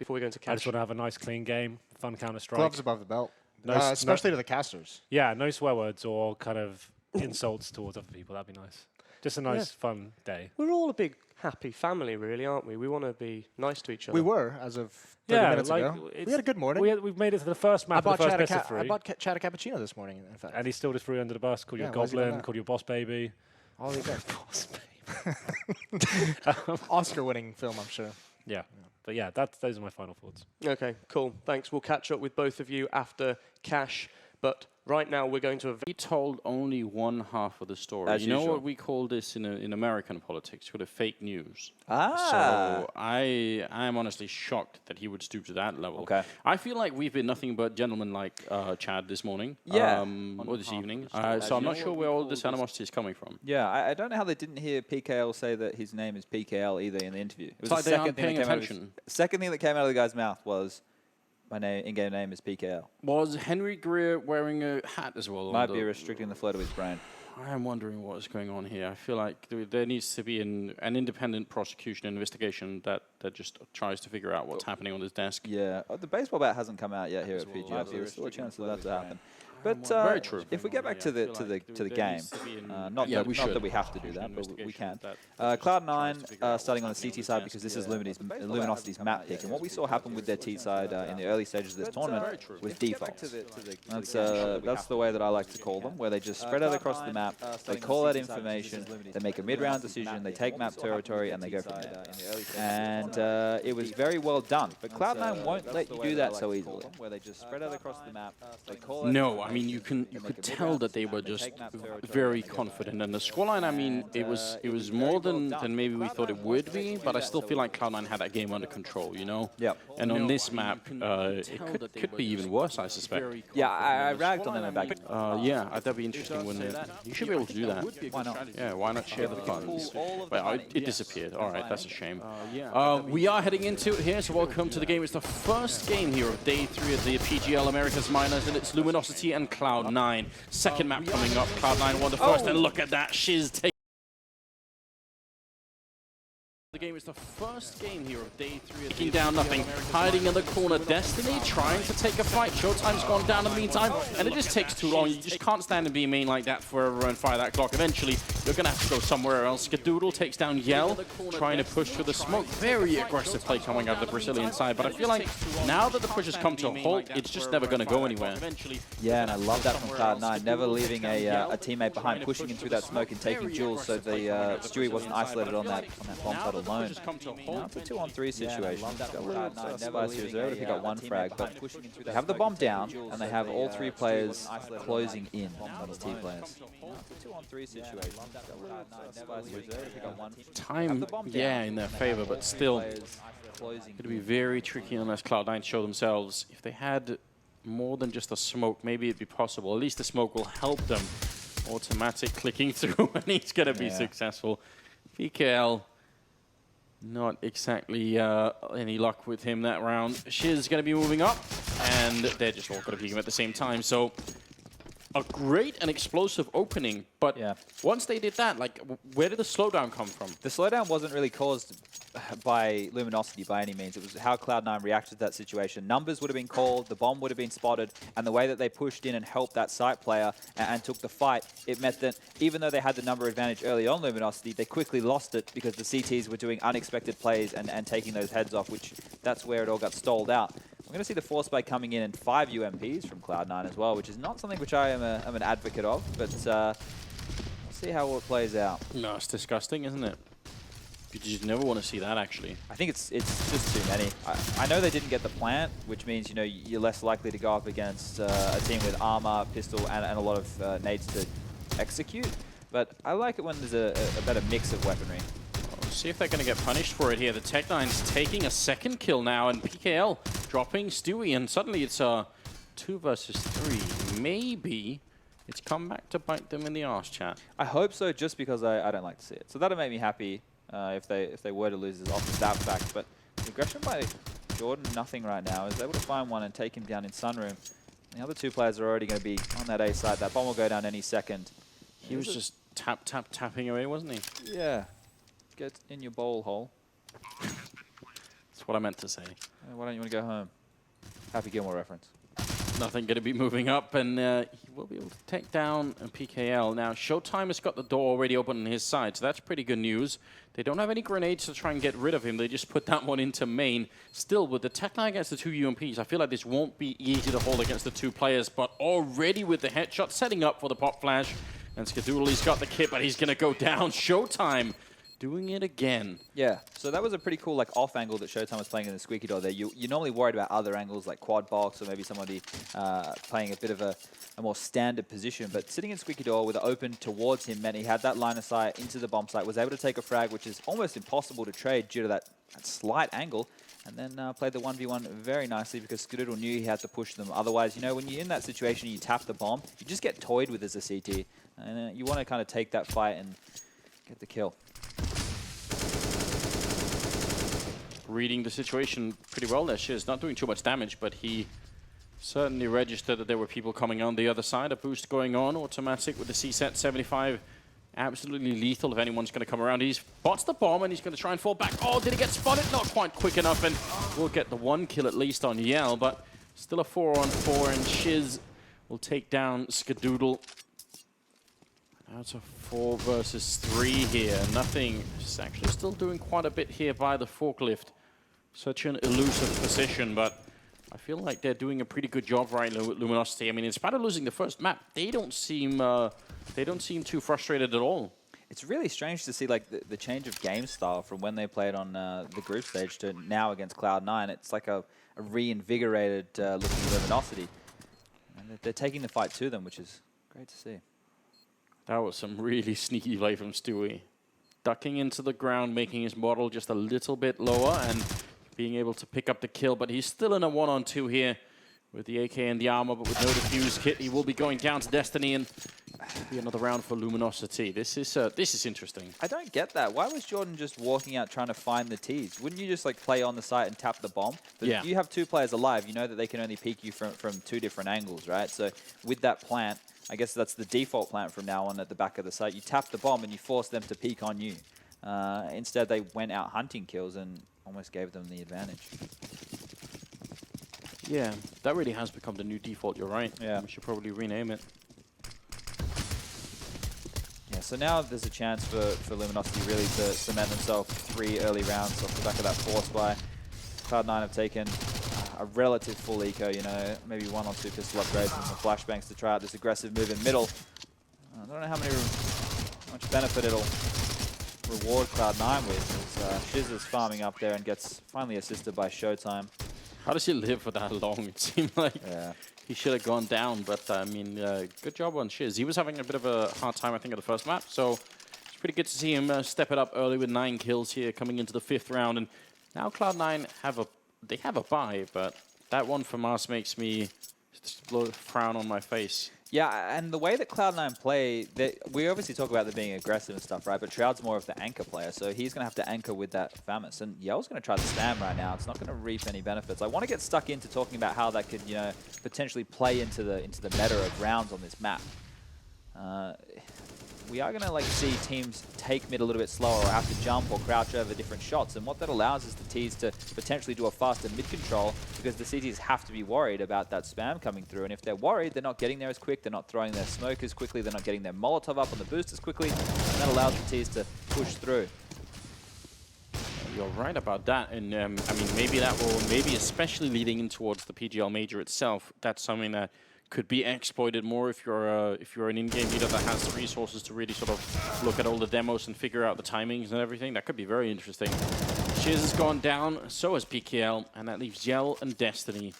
before we go into I cash? just want to have a nice, clean game, fun Counter-Strike. Gloves above the belt. No, especially to the casters. Yeah, no swear words or kind of insults towards other people. That'd be nice. Just a nice, fun day. We're all a big happy family, really, aren't we? We want to be nice to each other. We were, as of 30 minutes ago. We had a good morning. We've made it to the first map of the first best of 3. I bought Chad a cappuccino this morning, in fact. And he still just threw you under the bus, called you a goblin, called you a boss baby. All the good. Boss baby. Oscar-winning film, I'm sure. Yeah. But yeah, those are my final thoughts. Okay, cool. Thanks. We'll catch up with both of you after cash. But right now we're going to... He told only one half of the story. As you know usual. what we call this in American politics? Called a fake news. Ah. So I am honestly shocked that he would stoop to that level. Okay. I feel like we've been nothing but gentlemen like Chad this morning. Yeah. Or this evening. So I'm not sure where all this animosity is coming from. Yeah, I don't know how they didn't hear PKL say that his name is PKL either in the interview. It was It's like the they aren't paying that came attention. second thing that came out of the guy's mouth was, my in-game name is PKL. Was Henry Greer wearing a hat as well? Might be restricting the flow to his brain. I am wondering what is going on here. I feel like there needs to be an independent prosecution investigation that just tries to figure out what's happening on his desk. Yeah, the baseball bat hasn't come out yet here at PGL, so there's still a chance for that to happen. But Very true. if we get back to the game, not that we have to do that, but we can. Cloud9 starting on the CT side because this is Luminosity's map pick, and what we saw happen with their T side in the early stages of this tournament was defaults. That's the way that I like to call them, where they just spread out across the map, they call out information, they make a mid-round decision, they take map territory, and they go from there. And it was very well done, but Cloud9 won't let you do that so easily. Where they just spread out across the map, they call out. No, I mean you could tell that they were just very confident, and the scoreline, I mean, it was more than maybe we thought it would be, but I still feel like Cloud9 had that game under control, you know. Yeah. And on this map, it could be even worse, I suspect. Yeah, I ragged on them in back. Yeah, that'd be interesting, wouldn't it? You should be able to do that. Why not? Yeah, why not share the funds? Well, it disappeared. All right, that's a shame. We are heading into it here, so welcome to the game. It's the first game here of day 3 of the PGL Americas Minors, and it's Luminosity and Cloud9. Second map coming up. Cloud9 won the first, and look at that. Shiz taking. The game is the first game here of day 3. Taking down nothing, hiding in the corner. Destiny trying to take a fight. Showtime's gone down in the meantime, and it just takes too long. You just can't stand and be mean like that forever and fire that clock. Eventually, you're going to have to go somewhere else. Skadoodle takes down Yell, trying to push through the smoke. Very aggressive play coming out of the Brazilian side, but I feel like now that the push has come to a halt, it's just never going to go anywhere. Yeah, and I love that from Cloud9, never leaving a teammate behind, pushing in through that smoke and taking Jules so the Stewie wasn't isolated on that bomb site alone. Now it's a 2-on-3 situation. Spicy was able to pick up one frag, but they have the bomb down, and they have all 3 players closing in on his T players. It's a 2-on-3 situation. Time, yeah, in their favor, but still going to be very tricky unless Cloud9 show themselves. If they had more than just a smoke, maybe it'd be possible. At least the smoke will help them. Automatic clicking through, and he's going to be successful. PKL, not exactly any luck with him that round. Shiz going to be moving up, and they're just all going to peek him at the same time. So a great and explosive opening, but once they did that, like, where did the slowdown come from? The slowdown wasn't really caused by Luminosity by any means. It was how Cloud9 reacted to that situation. Numbers would have been called, the bomb would have been spotted, and the way that they pushed in and helped that site player and took the fight, it meant that even though they had the number advantage early on Luminosity, they quickly lost it because the CTs were doing unexpected plays and taking those heads off, which that's where it all got stalled out. We're going to see the force spike coming in and 5 UMPs from Cloud9 as well, which is not something which I am an advocate of, but we'll see how it plays out. No, it's disgusting, isn't it? You just never want to see that, actually. I think it's just too many. I know they didn't get the plant, which means, you know, you're less likely to go up against a team with armor, pistol, and a lot of nades to execute. But I like it when there's a better mix of weaponry. We'll see if they're going to get punished for it here. The Tech9's taking a second kill now, and PKL dropping Stewie, and suddenly it's 2 versus 3. Maybe it's come back to bite them in the arse, chat. I hope so, just because I don't like to see it. So that'll make me happy. If they were to lose this off that fact. But the aggression by Jordan, nothing right now, is able to find one and take him down in Sunroom. The other 2 players are already going to be on that A side. That bomb will go down any second. He was just tapping away, wasn't he? Yeah. Get in your bowl hole. That's what I meant to say. Why don't you want to go home? Happy Gilmore reference. Nothing going to be moving up, and he will be able to take down PKL. Now, Showtime has got the door already open on his side, so that's pretty good news. They don't have any grenades to try and get rid of him. They just put that one into main. Still, with the tech line against the two UMPs, I feel like this won't be easy to hold against the two players, but already with the headshot setting up for the pop flash, and Skadoodle, he's got the kit, but he's going to go down. Showtime doing it again. Yeah, so that was a pretty cool off angle that Showtime was playing in the squeaky door there. You're normally worried about other angles like quad box or maybe somebody playing a bit of a more standard position, but sitting in squeaky door with it open towards him meant he had that line of sight into the bomb site, was able to take a frag, which is almost impossible to trade due to that slight angle, and then played the 1v1 very nicely because Skadoodle knew he had to push them. Otherwise, you know, when you're in that situation and you tap the bomb, you just get toyed with as a CT, and you want to kind of take that fight and get the kill. Reading the situation pretty well there. Shiz not doing too much damage, but he certainly registered that there were people coming on the other side. A boost going on, automatic with the C-set 75. Absolutely lethal if anyone's going to come around. He spots the bomb and he's going to try and fall back. Oh, did he get spotted? Not quite quick enough, and we'll get the one kill at least on Yell, but still a 4-on-4, and Shiz will take down Skadoodle. Now it's a 4 versus 3 here. Nothing. It's actually still doing quite a bit here by the forklift. Such an elusive position, but I feel like they're doing a pretty good job right now with Luminosity. I mean, in spite of losing the first map, they don't seem too frustrated at all. It's really strange to see the change of game style from when they played on the group stage to now against Cloud9. It's like a reinvigorated looking Luminosity. And they're taking the fight to them, which is great to see. That was some really sneaky play from Stewie. Ducking into the ground, making his model just a little bit lower and being able to pick up the kill, but he's still in a 1-on-2 here with the AK and the armor, but with no defuse kit, he will be going down to Destiny, and be another round for Luminosity. This is interesting. I don't get that. Why was Jordan just walking out trying to find the T's? Wouldn't you just play on the site and tap the bomb? But yeah. If you have two players alive, you know that they can only peek you from two different angles, right? So with that plant, I guess that's the default plant from now on at the back of the site. You tap the bomb and you force them to peek on you. Instead, they went out hunting kills and almost gave them the advantage. Yeah, that really has become the new default, you're right. Yeah. We should probably rename it. Yeah, so now there's a chance for Luminosity really to cement themselves 3 early rounds off the back of that force buy. Cloud9 have taken a relative full eco, you know, maybe 1 or 2 pistol upgrades and some flashbangs to try out this aggressive move in middle. I don't know how much benefit it'll reward Cloud9 with, as Shiz is farming up there and gets finally assisted by Showtime. How does he live for that long? It seemed like he should have gone down, but I mean, good job on Shiz. He was having a bit of a hard time, I think, at the first map, so it's pretty good to see him step it up early with 9 kills here coming into the 5th round. And now Cloud9 have a bye, but that one from us makes me just blow a frown on my face. Yeah, and the way that Cloud9 play, we obviously talk about them being aggressive and stuff, right? But Shroud's more of the anchor player, so he's going to have to anchor with that Famis. And Yell's going to try the spam right now. It's not going to reap any benefits. I want to get stuck into talking about how that could, you know, potentially play into the meta of rounds on this map. We are going to see teams take mid a little bit slower or have to jump or crouch over different shots. And what that allows is the Ts to potentially do a faster mid control because the CTs have to be worried about that spam coming through. And if they're worried, they're not getting there as quick, they're not throwing their smoke as quickly, they're not getting their Molotov up on the boost as quickly. And that allows the Ts to push through. You're right about that. And I mean, maybe especially leading in towards the PGL major itself, that's something that could be exploited more if you're an in-game leader that has the resources to really sort of look at all the demos and figure out the timings and everything. That could be very interesting. Shiz has gone down, so has PGL, and that leaves Yell and Destiny.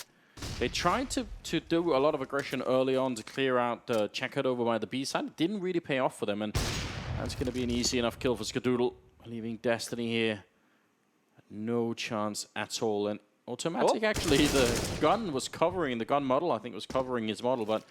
They tried to do a lot of aggression early on to clear out Checkered over by the B side. It didn't really pay off for them, and that's going to be an easy enough kill for Skadoodle, leaving Destiny here. No chance at all. And Automatic, actually, the gun model, I think, was covering his model, but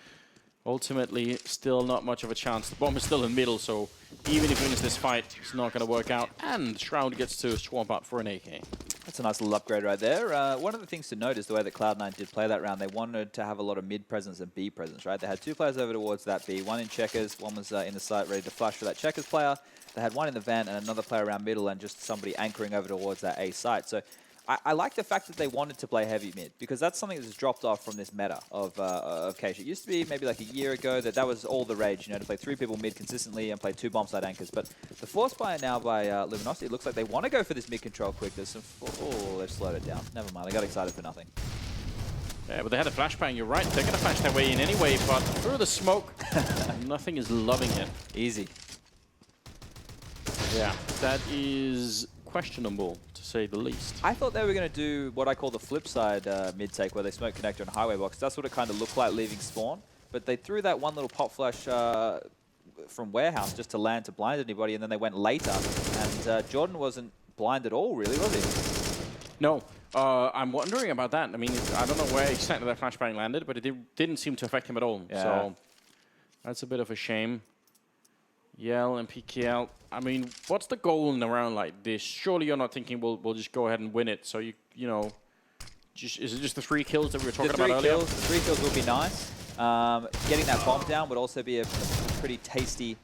ultimately, still not much of a chance. The bomb is still in middle, so even if he wins this fight, it's not going to work out. And Shroud gets to swamp out for an AK. That's a nice little upgrade right there. One of the things to note is the way that Cloud9 did play that round. They wanted to have a lot of mid presence and B presence, right? They had 2 players over towards that B, 1 in checkers, 1 was in the site ready to flash for that checkers player. They had 1 in the vent and another player around middle and just somebody anchoring over towards that A site. So I like the fact that they wanted to play heavy mid, because that's something that's dropped off from this meta of Keisha. It used to be maybe like a year ago that was all the rage, you know, to play 3 people mid consistently and play 2 bomb side anchors. But the force buy now by Luminosity, it looks like they want to go for this mid control quick. There's some, oh, they've slowed it down. Never mind, I got excited for nothing. Yeah, but they had a flashbang, you're right. They're going to flash their way in anyway, but through the smoke, nothing is loving it. Easy. Yeah, that is questionable, to say the least. I thought they were going to do what I call the flip side mid take, where they smoke connector and highway box. That's what it kind of looked like leaving spawn. But they threw that one little pop flash from warehouse just to land to blind anybody, and then they went later. And Jordan wasn't blind at all, really, was he? No. I'm wondering about that. I mean, I don't know where exactly that flashbang landed, but it didn't seem to affect him at all. Yeah. So that's a bit of a shame. Yell and PGL. I mean, what's the goal in a round like this? Surely you're not thinking we'll just go ahead and win it. So you know, is it just the 3 kills that we were talking about earlier? The 3 kills would be nice. Getting that bomb down would also be a pretty tasty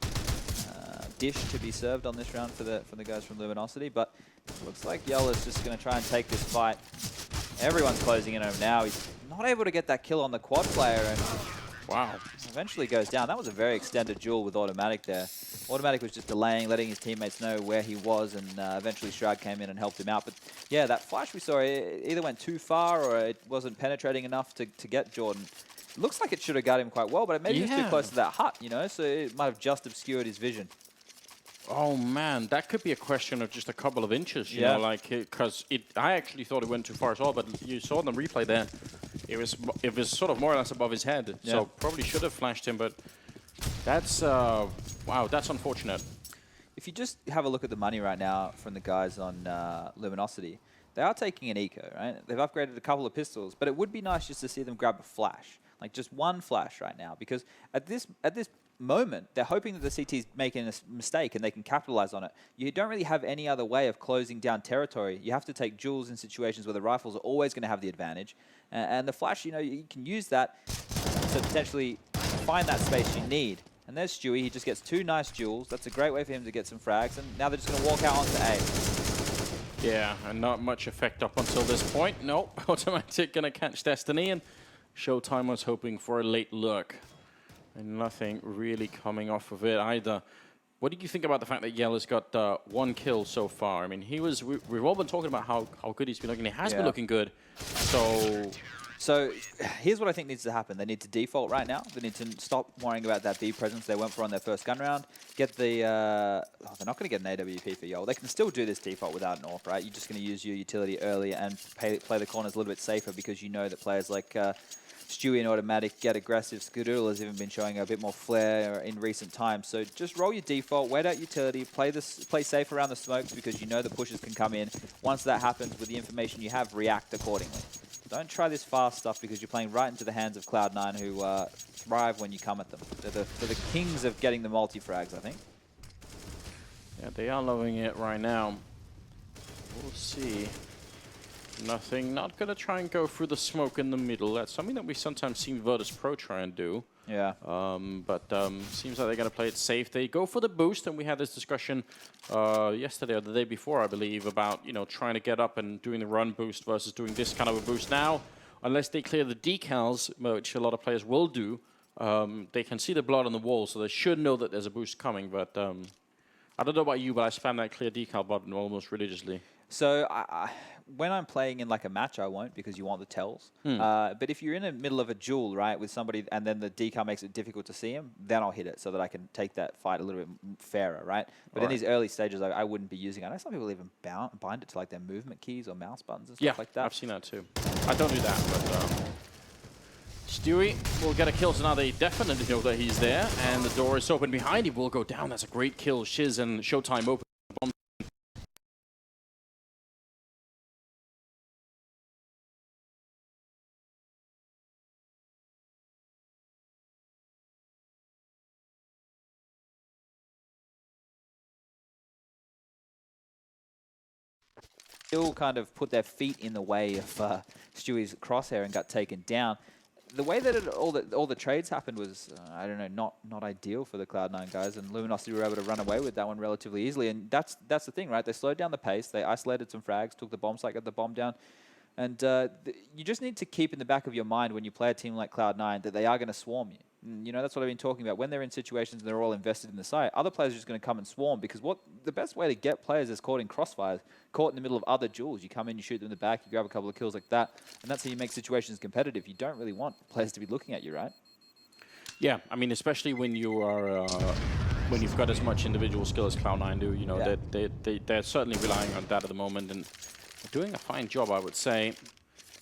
dish to be served on this round for the guys from Luminosity. But it looks like Yell is just going to try and take this fight. Everyone's closing in on him now. He's not able to get that kill on the quad player, and wow, eventually goes down. That was a very extended duel with Automatic there. Automatic was just delaying, letting his teammates know where he was, and eventually Shrag came in and helped him out. But yeah, that flash we saw, it either went too far or it wasn't penetrating enough to get Jordan. Looks like it should have got him quite well, but maybe he was too close to that hut, you know, so it might have just obscured his vision. Oh man, that could be a question of just a couple of inches, you know, like, because I actually thought it went too far as well, but you saw the replay there. It was sort of more or less above his head, so probably should have flashed him, but that's, wow, that's unfortunate. If you just have a look at the money right now from the guys on Luminosity, they are taking an eco, right? They've upgraded a couple of pistols, but it would be nice just to see them grab a flash, like just one flash right now, because at this moment, they're hoping that the CT's making a mistake and they can capitalize on it. You don't really have any other way of closing down territory. You have to take duels in situations where the rifles are always going to have the advantage. And the flash, you know, you can use that to potentially find that space you need. And there's Stewie. He just gets 2 nice duels. That's a great way for him to get some frags. And now they're just going to walk out onto A. Yeah, and not much effect up until this point. Nope, Automatic going to catch Destiny, and Showtime was hoping for a late look. And nothing really coming off of it either. What do you think about the fact that Yell has got 1 kill so far? I mean, we've all been talking about how good he's been looking. He has been looking good. So here's what I think needs to happen. They need to default right now. They need to stop worrying about that B presence they went for on their first gun round. Get the... they're not going to get an AWP for Yell. They can still do this default without an AWP, right? You're just going to use your utility early and play the corners a little bit safer, because you know that players like... Stewie and Automatic get aggressive. Skadoodle has even been showing a bit more flair in recent times. So just roll your default, wait out utility, play safe around the smokes, because you know the pushes can come in. Once that happens, with the information you have, react accordingly. Don't try this fast stuff, because you're playing right into the hands of Cloud9, who thrive when you come at them. They're the kings of getting the multi-frags, I think. Yeah, they are loving it right now. We'll see. Nothing. Not going to try and go through the smoke in the middle. That's something that we sometimes see Virtus Pro try and do. Yeah. But seems like they're going to play it safe. They go for the boost, and we had this discussion yesterday or the day before, I believe, about, you know, trying to get up and doing the run boost versus doing this kind of a boost now. Unless they clear the decals, which a lot of players will do, they can see the blood on the wall, so they should know that there's a boost coming. But I don't know about you, but I spam that clear decal button almost religiously. So when I'm playing in like a match, I won't, because you want the tells. But if you're in the middle of a duel, right, with somebody, and then the decal makes it difficult to see him, then I'll hit it so that I can take that fight a little bit fairer, right? But in these early stages, I wouldn't be using it. I know some people even bind it to like their movement keys or mouse buttons and stuff like that. I've seen that too. I don't do that, but Stewie will get a kill, so now they definitely know that he's there, and the door is open behind him. Will go down. That's a great kill. Shiz and Showtime open. Still kind of put their feet in the way of Stewie's crosshair and got taken down. the way that all the trades happened was, I don't know, not ideal for the Cloud9 guys, and Luminosity were able to run away with that one relatively easily. And that's the thing, right? They slowed down the pace, they isolated some frags, took the bomb site, got the bomb down. And you just need to keep in the back of your mind when you play a team like Cloud9 that they are going to swarm you. And, you know, that's what I've been talking about. When they're in situations and they're all invested in the site, other players are just going to come and swarm, because the best way to get players is caught in crossfires, caught in the middle of other duels. You come in, you shoot them in the back, you grab a couple of kills like that, and that's how you make situations competitive. You don't really want players to be looking at you, right? Yeah, I mean, especially when you are when you've got as much individual skill as Cloud9 do. You know, they're certainly relying on that at the moment, and they're doing a fine job, I would say.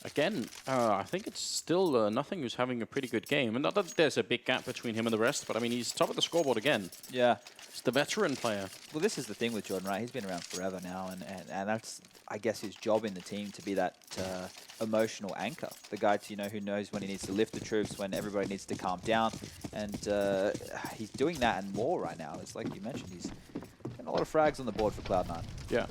Again, I think it's still Nothing who's having a pretty good game. And not that there's a big gap between him and the rest, but I mean, he's top of the scoreboard again. Yeah. He's the veteran player. Well, this is the thing with Jordan, right? He's been around forever now, and that's, I guess, his job in the team, to be that emotional anchor. The guy, who knows when he needs to lift the troops, when everybody needs to calm down. And he's doing that and more right now. It's like you mentioned, he's getting a lot of frags on the board for Cloud9. Yeah.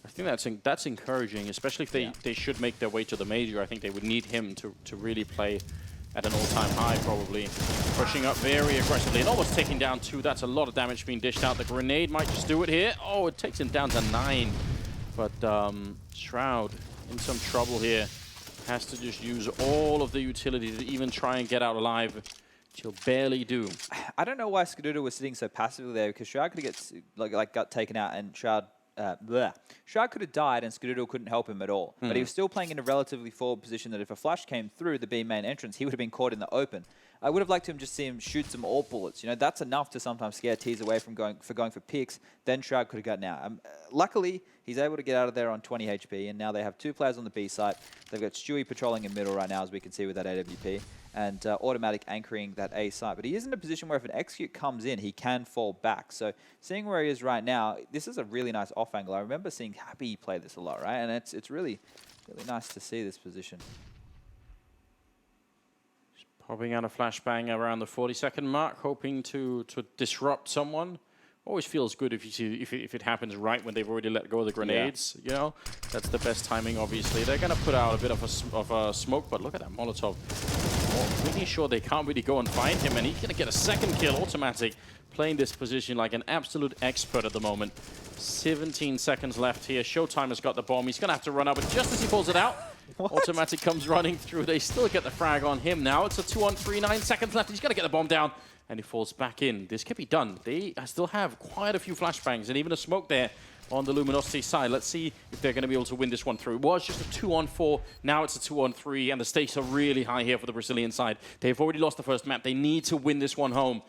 I think that's encouraging, especially if they should make their way to the major. I think they would need him to really play at an all-time high, probably. Pushing up very aggressively and almost taking down 2. That's a lot of damage being dished out. The grenade might just do it here. Oh, it takes him down to 9. But Shroud in some trouble here. Has to just use all of the utility to even try and get out alive, which he'll barely do. I don't know why Skadoodle was sitting so passively there, because Shroud could get got taken out, and Shroud could have died and Skadoodle couldn't help him at all. But he was still playing in a relatively forward position that if a flash came through the B main entrance, he would have been caught in the open. I would have liked to just see him shoot some AWP bullets. You know, that's enough to sometimes scare Tees away from going for picks. Then Shroud could have gotten out. Luckily, he's able to get out of there on 20 HP, and now they have 2 players on the B site. They've got Stewie patrolling in middle right now, as we can see with that AWP. And automatic anchoring that A site. But he is in a position where if an execute comes in, he can fall back. So seeing where he is right now, this is a really nice off angle. I remember seeing Happy play this a lot, right? And it's really, really nice to see this position. Just popping out a flashbang around the 40-second mark, hoping to disrupt someone. Always feels good if you see if it happens right when they've already let go of the grenades. Yeah. You know, that's the best timing. Obviously, they're going to put out a bit of a smoke, but look at that Molotov. Making sure they can't really go and find him, and he's going to get a second kill. Automatic playing this position like an absolute expert at the moment. 17 seconds left here. Showtime has got the bomb. He's going to have to run out, but just as he pulls it out, Automatic comes running through. They still get the frag on him now. It's a 2-on-3, 9 seconds left. He's going to get the bomb down, and he falls back in. This can be done. They still have quite a few flashbangs and even a smoke there on the Luminosity side. Let's see if they're going to be able to win this one through. It was just a 2-on-4. Now it's a 2-on-3, and the stakes are really high here for the Brazilian side. They've already lost the first map. They need to win this one home.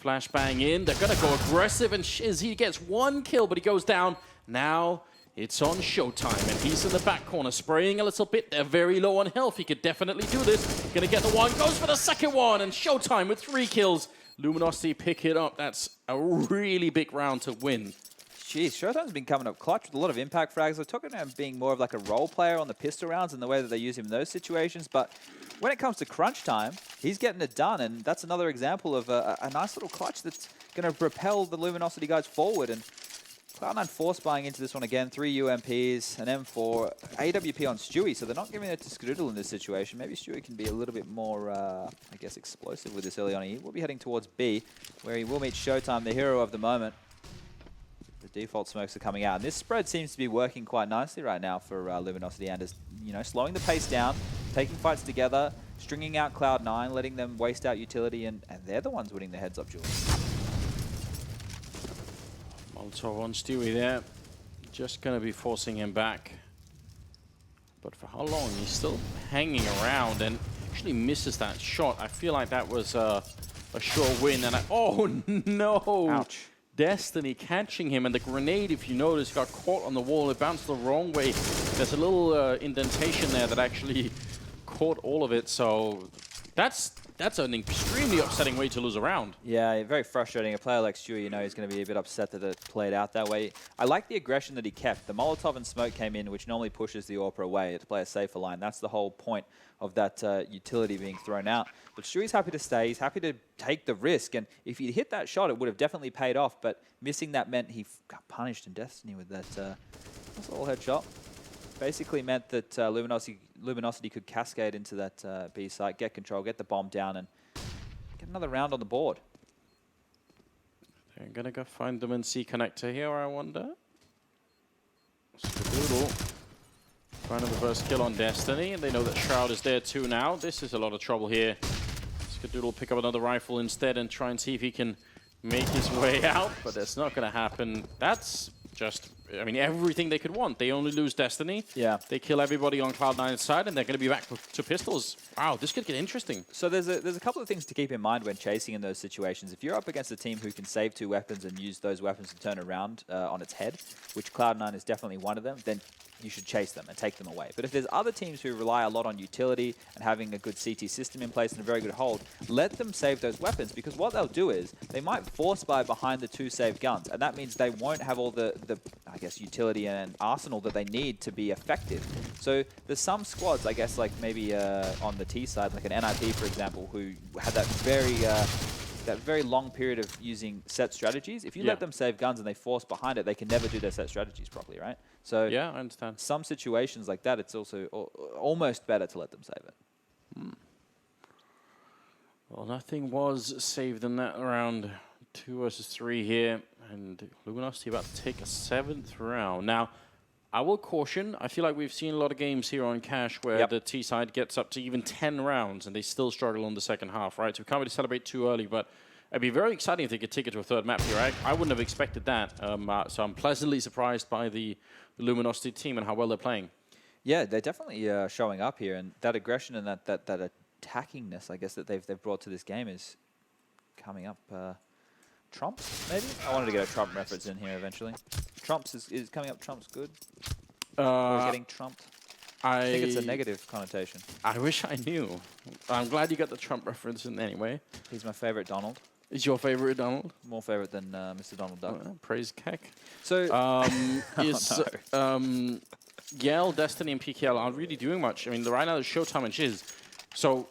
Flashbang in. They're going to go aggressive, and he gets 1 kill, but he goes down. Now it's on Showtime, and he's in the back corner, spraying a little bit. They're very low on health. He could definitely do this. Going to get the 1. Goes for the second one, and Showtime with 3 kills. Luminosity pick it up. That's a really big round to win. Jeez, Showtime's been coming up clutch with a lot of impact frags. We're talking about him being more of like a role player on the pistol rounds and the way that they use him in those situations. But when it comes to crunch time, he's getting it done. And that's another example of a nice little clutch that's going to propel the Luminosity guys forward. And Cloud9 force buying into this one again. 3 UMPs, an M4, AWP on Stewie. So they're not giving it to Skadoodle in this situation. Maybe Stewie can be a little bit more, I guess, explosive with this early on. He will be heading towards B, where he will meet Showtime, the hero of the moment. The default smokes are coming out, and this spread seems to be working quite nicely right now for Luminosity, and is, slowing the pace down, taking fights together, stringing out Cloud9, letting them waste out utility, and they're the ones winning the heads-up duels. Molotov on Stewie there, just going to be forcing him back. But for how long? He's still hanging around and actually misses that shot. I feel like that was a sure win, and oh no! Ouch. Destiny catching him, and the grenade, if you notice, got caught on the wall. It bounced the wrong way. There's a little indentation there that actually caught all of it. So that's an extremely upsetting way to lose a round. Yeah, very frustrating. A player like Stewie, he's going to be a bit upset that it played out that way. I like the aggression that he kept. The Molotov and smoke came in, which normally pushes the AWP away to play a safer line. That's the whole point of that utility being thrown out. But Stewie's happy to stay. He's happy to take the risk. And if he'd hit that shot, it would have definitely paid off. But missing that meant he got punished in Destiny with that all headshot. Basically meant that Luminosity Luminosity could cascade into that B site, get control, get the bomb down, and get another round on the board. They're going to go find them and C connector here, I wonder. Skadoodle finding the first kill on Destiny, and they know that Shroud is there too now. This is a lot of trouble here. Skadoodle pick up another rifle instead and try and see if he can make his way out, but that's not going to happen. That's just, I mean, everything they could want. They only lose Destiny. Yeah. They kill everybody on Cloud9's side, and they're going to be back to pistols. Wow, this could get interesting. So there's a couple of things to keep in mind when chasing in those situations. If you're up against a team who can save 2 weapons and use those weapons to turn around on its head, which Cloud9 is definitely one of them, then you should chase them and take them away. But if there's other teams who rely a lot on utility and having a good CT system in place and a very good hold, let them save those weapons, because what they'll do is they might force buy behind the 2 saved guns, and that means they won't have all the I guess, utility and arsenal that they need to be effective. So there's some squads, I guess, like maybe on the T side, like an NIP, for example, who had that very long period of using set strategies. If you let them save guns and they force behind it, they can never do their set strategies properly, right? So yeah, I understand. Some situations like that, it's also almost better to let them save it. Well, nothing was saved in that round. 2 versus 3 here, and Luminosity about to take a 7th round. Now, I will caution, I feel like we've seen a lot of games here on Cash where the T side gets up to even 10 rounds and they still struggle in the second half, right? So we can't really celebrate too early, but it'd be very exciting if they could take it to a 3rd map here, right? I wouldn't have expected that. So I'm pleasantly surprised by the Luminosity team and how well they're playing. Yeah, they're definitely showing up here, and that aggression and that attackingness, I guess, that they've brought to this game is coming up. Trumps, maybe? I wanted to get a Trump reference in here eventually. Trumps is coming up. Trump's good. Or getting trumped. I think it's a negative connotation. I wish I knew. I'm glad you got the Trump reference in anyway. He's my favorite Donald. Is your favorite Donald? More favorite than Mr. Donald Duck. Praise Keck. So, Yale, Destiny, and PGL aren't really doing much. I mean, right now there's Showtime and Chiz. So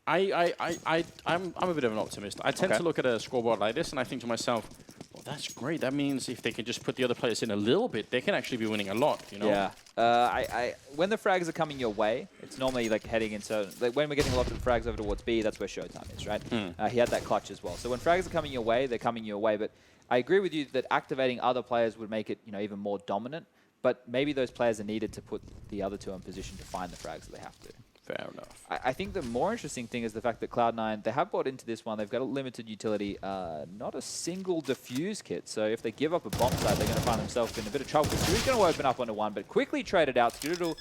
I'm a bit of an optimist. I tend to look at a scoreboard like this and I think to myself, well, that's great. That means if they can just put the other players in a little bit, they can actually be winning a lot, you know? Yeah. When the frags are coming your way, it's normally like heading into, like when we're getting a lot of the frags over towards B, that's where Showtime is, right? He had that clutch as well. So when frags are coming your way, they're coming your way. But I agree with you that activating other players would make it, even more dominant. But maybe those players are needed to put the other 2 in position to find the frags that they have to. Fair enough. I think the more interesting thing is the fact that Cloud9, they have bought into this one. They've got a limited utility, not a single defuse kit. So if they give up a bomb site, they're going to find themselves in a bit of trouble. Stu's going to open up onto 1, but quickly traded out. Skadoodle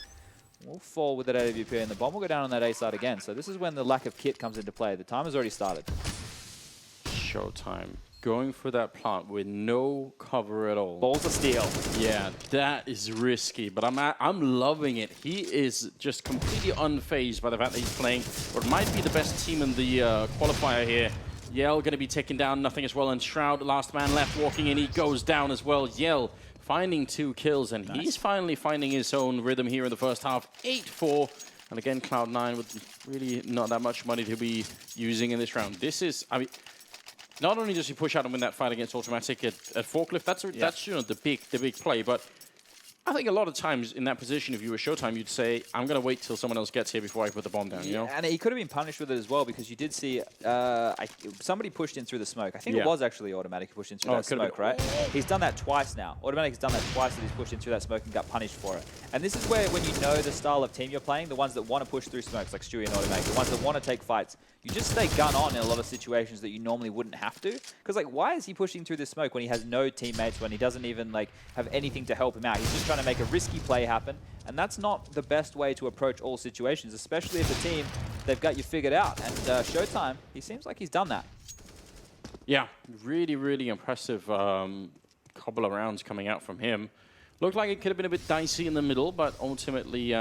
will fall with that AWP, and the bomb will go down on that A side again. So this is when the lack of kit comes into play. The time has already started. Showtime. Going for that plant with no cover at all. Balls of steel. Yeah, that is risky, but I'm loving it. He is just completely unfazed by the fact that he's playing what might be the best team in the qualifier here. Yell going to be taken down, nothing as well, and Shroud, last man left, walking in, he goes down as well. Yell finding 2 kills, and he's finally finding his own rhythm here in the first half. 8-4, and again, Cloud9 with really not that much money to be using in this round. This is, I mean, not only does he push out and win that fight against Automatic at Forklift, that's the big play, but I think a lot of times in that position, if you were Showtime, you'd say, I'm going to wait till someone else gets here before I put the bomb down, you know? And he could have been punished with it as well, because you did see somebody pushed in through the smoke. I think it was actually Automatic who pushed in through that smoke, right? He's done that twice now. Automatic has done that twice, that he's pushed in through that smoke and got punished for it. And this is where, when you know the style of team you're playing, the ones that want to push through smokes, like Stewie and Automatic, the ones that want to take fights, you just stay gun on in a lot of situations that you normally wouldn't have to. Because, like, why is he pushing through the smoke when he has no teammates, when he doesn't even, like, have anything to help him out? He's just trying to make a risky play happen, and that's not the best way to approach all situations, especially if a team, they've got you figured out. And Showtime, he seems like he's done that. Yeah, really, really impressive couple of rounds coming out from him. Looked like it could have been a bit dicey in the middle, but ultimately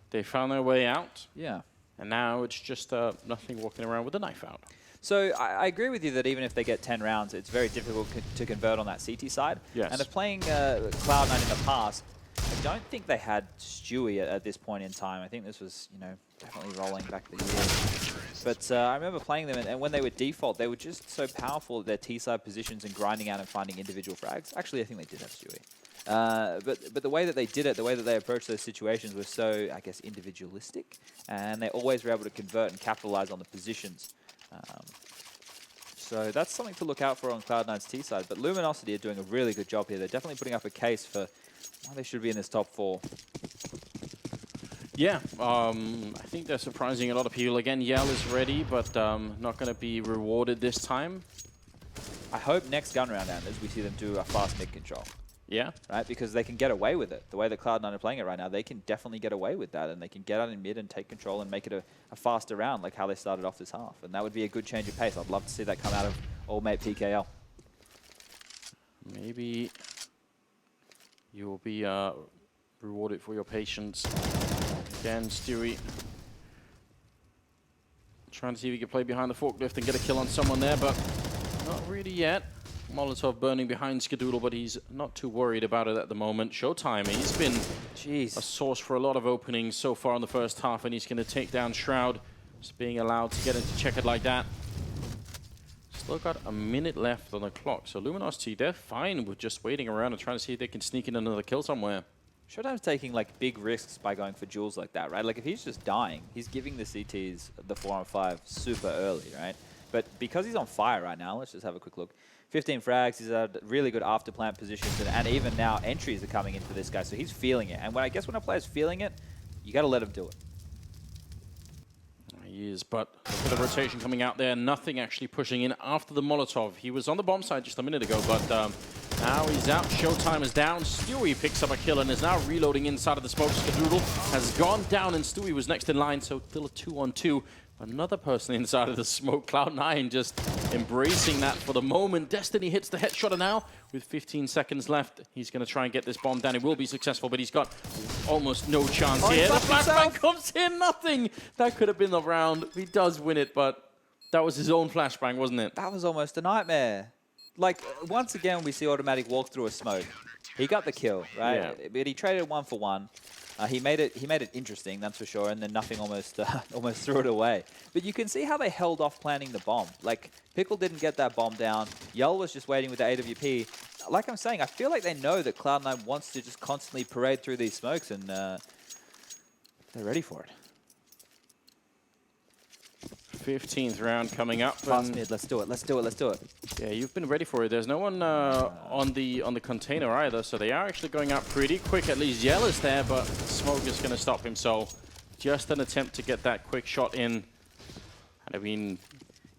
they found their way out. Yeah. And now it's just nothing walking around with a knife out. So I agree with you that even if they get 10 rounds, it's very difficult to convert on that CT side. Yes. And if playing Cloud9 in the past, I don't think they had Stewie at this point in time. I think this was, definitely rolling back the years. But I remember playing them, and when they were default, they were just so powerful at their T-side positions and grinding out and finding individual frags. Actually, I think they did have Stewie. But the way that they did it, the way that they approached those situations was so, I guess, individualistic. And they always were able to convert and capitalize on the positions. So that's something to look out for on Cloud9's T side. But Luminosity are doing a really good job here. They're definitely putting up a case for why they should be in this top 4. Yeah, I think they're surprising a lot of people. Again, Yell is ready, but not going to be rewarded this time. I hope next gun round enders we see them do a fast mid control. Yeah. Right, because they can get away with it. The way that Cloud9 are playing it right now, they can definitely get away with that, and they can get out in mid and take control and make it a faster round, like how they started off this half. And that would be a good change of pace. I'd love to see that come out of all-mate PGL. Maybe you will be rewarded for your patience. Again, Stewie trying to see if he can play behind the forklift and get a kill on someone there, but not really yet. Molotov burning behind Skadoodle, but he's not too worried about it at the moment. Showtime, he's been a source for a lot of openings so far in the first half, and he's going to take down Shroud. Just being allowed to get into checkered like that. Still got a minute left on the clock, so Luminosity, they're fine with just waiting around and trying to see if they can sneak in another kill somewhere. Showtime's taking like big risks by going for duels like that, right? Like if he's just dying, he's giving the CTs the 4-on-5 super early, right? But because he's on fire right now, let's just have a quick look. 15 frags, he's at really good after plant positions, and even now entries are coming in for this guy, so he's feeling it. And when I guess when a player's feeling it, you got to let him do it. He is, but look at the rotation coming out there. Nothing actually pushing in after the Molotov. He was on the bomb side just a minute ago, but now he's out. Showtime is down. Stewie picks up a kill and is now reloading inside of the smoke. Skadoodle has gone down, and Stewie was next in line, so still a 2-on-2. Another person inside of the smoke. Cloud9 just embracing that for the moment. Destiny hits the headshotter now with 15 seconds left. He's going to try and get this bomb down. He will be successful, but he's got almost no chance here. The flashbang comes in, nothing. That could have been the round. He does win it, but that was his own flashbang, wasn't it? That was almost a nightmare. Like, once again, we see Automatic walk through a smoke. He got the kill, right? Yeah. But he traded 1 for 1. He made it interesting, that's for sure, and then nothing almost threw it away. But you can see how they held off planting the bomb. Like, Pickle didn't get that bomb down. Yell was just waiting with the AWP. Like I'm saying, I feel like they know that Cloud9 wants to just constantly parade through these smokes, and they're ready for it. 15th round coming up. Fast mid, let's do it, let's do it, let's do it. Yeah, you've been ready for it. There's no one on the container either, so they are actually going out pretty quick. At least Yell is there, but Smoke is going to stop him. So just an attempt to get that quick shot in. I mean,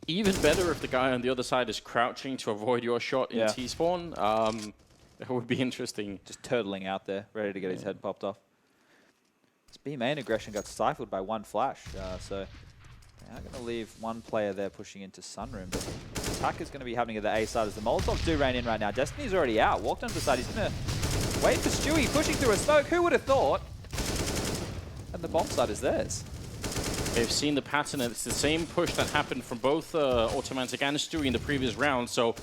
even better if the guy on the other side is crouching to avoid your shot in T-spawn. That would be interesting. Just turtling out there, ready to get his head popped off. This B main aggression got stifled by 1 flash, so I'm going to leave 1 player there pushing into Sunroom, but the attack is going to be happening at the A side as the Molotovs do rain in right now. Destiny's already out. Walked onto the side. He's going to wait for Stewie pushing through a smoke. Who would have thought? And the bomb side is theirs. They've seen the pattern, and it's the same push that happened from both Automatic and Stewie in the previous round, so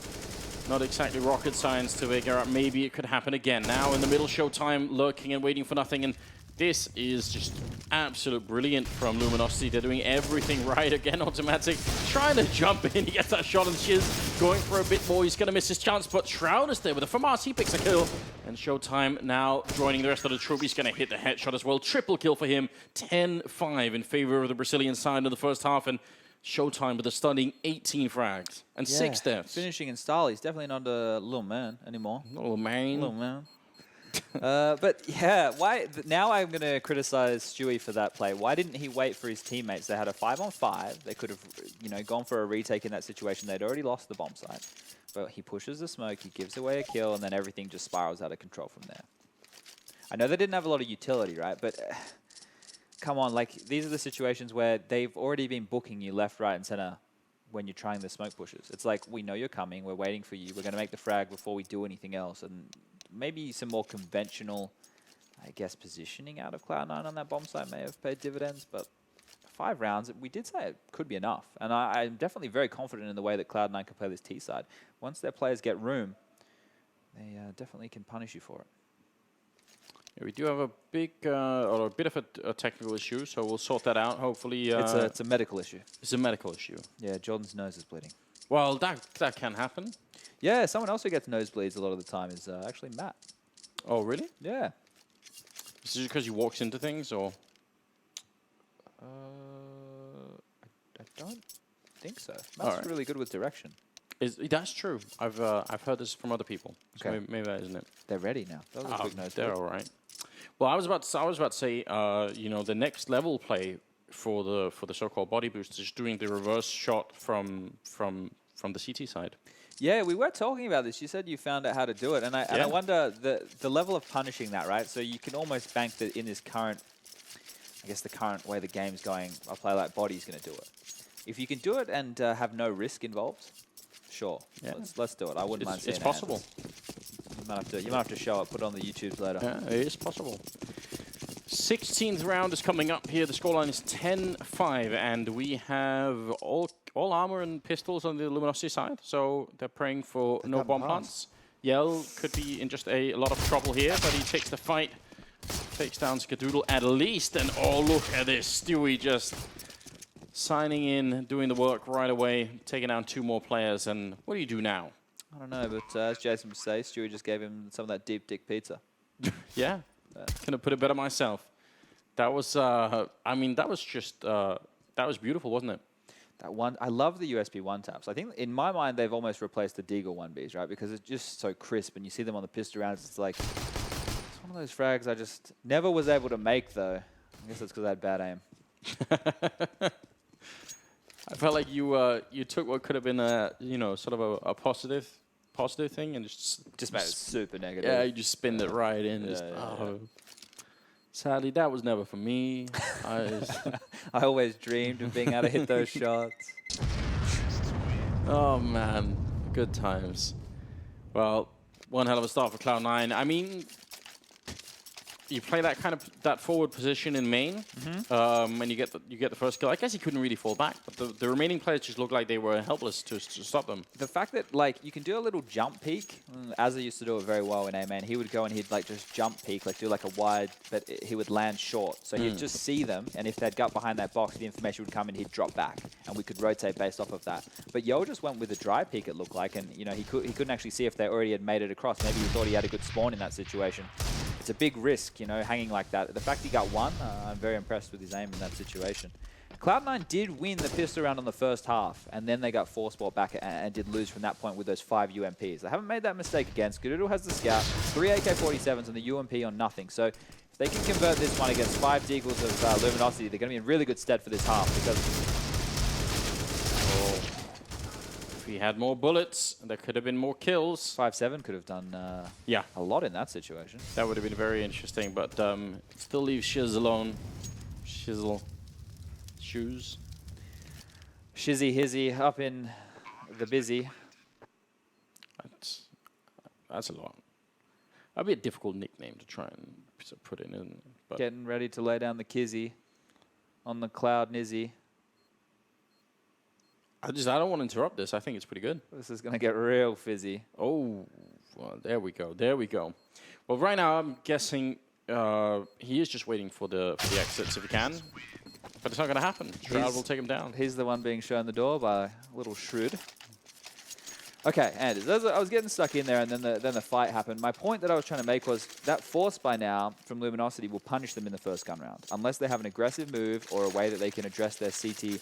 not exactly rocket science to figure out maybe it could happen again. Now in the middle, Showtime lurking and waiting for nothing, and this is just absolute brilliant from Luminosity. They're doing everything right. Again, Automatic trying to jump in. He gets that shot on Shiz, going for a bit more. He's going to miss his chance, but Shroud is there with a FAMAS. He picks a kill. And Showtime now joining the rest of the troop. He's going to hit the headshot as well. Triple kill for him. 10-5 in favor of the Brazilian side in the first half. And Showtime with a stunning 18 frags and 6 deaths. Finishing in style. He's definitely not a little man anymore. Little man. Little man. But yeah, why now I'm going to criticize Stewie for that play. Why didn't he wait for his teammates? They had a 5-on-5. They could have, gone for a retake in that situation. They'd already lost the bomb site. But he pushes the smoke, he gives away a kill, and then everything just spirals out of control from there. I know they didn't have a lot of utility, right? But come on, like these are the situations where they've already been booking you left, right, and center when you're trying the smoke pushes. It's like, we know you're coming, we're waiting for you, we're going to make the frag before we do anything else. And maybe some more conventional, I guess, positioning out of Cloud9 on that bomb site may have paid dividends, but 5 rounds, we did say it could be enough. And I'm definitely very confident in the way that Cloud9 can play this T side. Once their players get room, they definitely can punish you for it. Yeah, we do have a big, or a bit of a technical issue, so we'll sort that out. Hopefully, it's a medical issue. It's a medical issue. Yeah, Jordan's nose is bleeding. Well, that can happen. Yeah, someone else who gets nosebleeds a lot of the time is actually Matt. Oh, really? Yeah. Is it because he walks into things, or? I don't think so. Matt's really good with direction. That's true. I've heard this from other people. So maybe that isn't it. They're ready now. That was a quick nose. They're all right. Well, I was about to say, you know, the next level play for the so-called body boost is doing the reverse shot from the CT side. Yeah, we were talking about this. You said you found out how to do it, and I wonder the level of punishing that, right? So you can almost bank that in this current, I guess the current way the game's going, a player like Body's going to do it. If you can do it and have no risk involved, sure, let's do it. I wouldn't mind seeing it. It's possible. You might have to show it, put it on the YouTubes later. Yeah, it is possible. 16th round is coming up here. The scoreline is 10-5, and we have all armor and pistols on the Luminosity side, so they're praying for no bomb plants. Yell could be in just a lot of trouble here, but he takes the fight, takes down Skadoodle at least, and oh, look at this. Stewie just signing in, doing the work right away, taking down 2 more players, and what do you do now? I don't know, but as Jason would say, Stewie just gave him some of that deep dick pizza. Yeah. Couldn't have put it better myself. That was, I mean, that was just, that was beautiful, wasn't it? That one, I love the USB one taps. I think in my mind they've almost replaced the Deagle 1Bs, right? Because it's just so crisp, and you see them on the pistol rounds. It's like it's one of those frags I just never was able to make, though. I guess that's because I had bad aim. I felt like you took what could have been a sort of a positive thing and just made it super negative. Yeah, you just spinned it right in. Sadly, that was never for me. I always dreamed of being able to hit those shots. Oh man, good times. Well, one hell of a start for Cloud9. I mean, you play that forward position in main, and you get the first kill. I guess he couldn't really fall back, but the remaining players just looked like they were helpless to stop them. The fact that like you can do a little jump peek, Azza used to do it very well in A main. He would go and he'd like just jump peek, like do like a wide, but he would land short. So he'd just see them, and if they'd got behind that box, the information would come and he'd drop back, and we could rotate based off of that. But Yo just went with a dry peek, it looked like, and you know he couldn't actually see if they already had made it across. Maybe he thought he had a good spawn in that situation. It's a big risk, you know, hanging like that. The fact he got one, I'm very impressed with his aim in that situation. Cloud9 did win the pistol round on the first half, and then they got force ball back and did lose from that point with those 5 UMPs. They haven't made that mistake again. Skadoodle has the scout, 3 AK-47s, and the UMP on nothing. So if they can convert this one against 5 Deagles of Luminosity, they're going to be in really good stead for this half, because if he had more bullets, there could have been more kills. 5-7 could have done a lot in that situation. That would have been very interesting, but still leaves Shiz alone. Shizzle. Shoes. Shizzy Hizzy up in the busy. That's a lot. That'd be a difficult nickname to try and put in, isn't it? But getting ready to lay down the kizzy on the Cloud Nizzy. I don't want to interrupt this. I think it's pretty good. This is going to get real fizzy. Oh, well, there we go. There we go. Well, right now I'm guessing he is just waiting for the exits if he can. But it's not going to happen. Shroud will take him down. He's the one being shown the door by little Shroud. Okay, Anders, I was getting stuck in there, and then the fight happened. My point that I was trying to make was that force by now from Luminosity will punish them in the first gun round, unless they have an aggressive move or a way that they can address their CT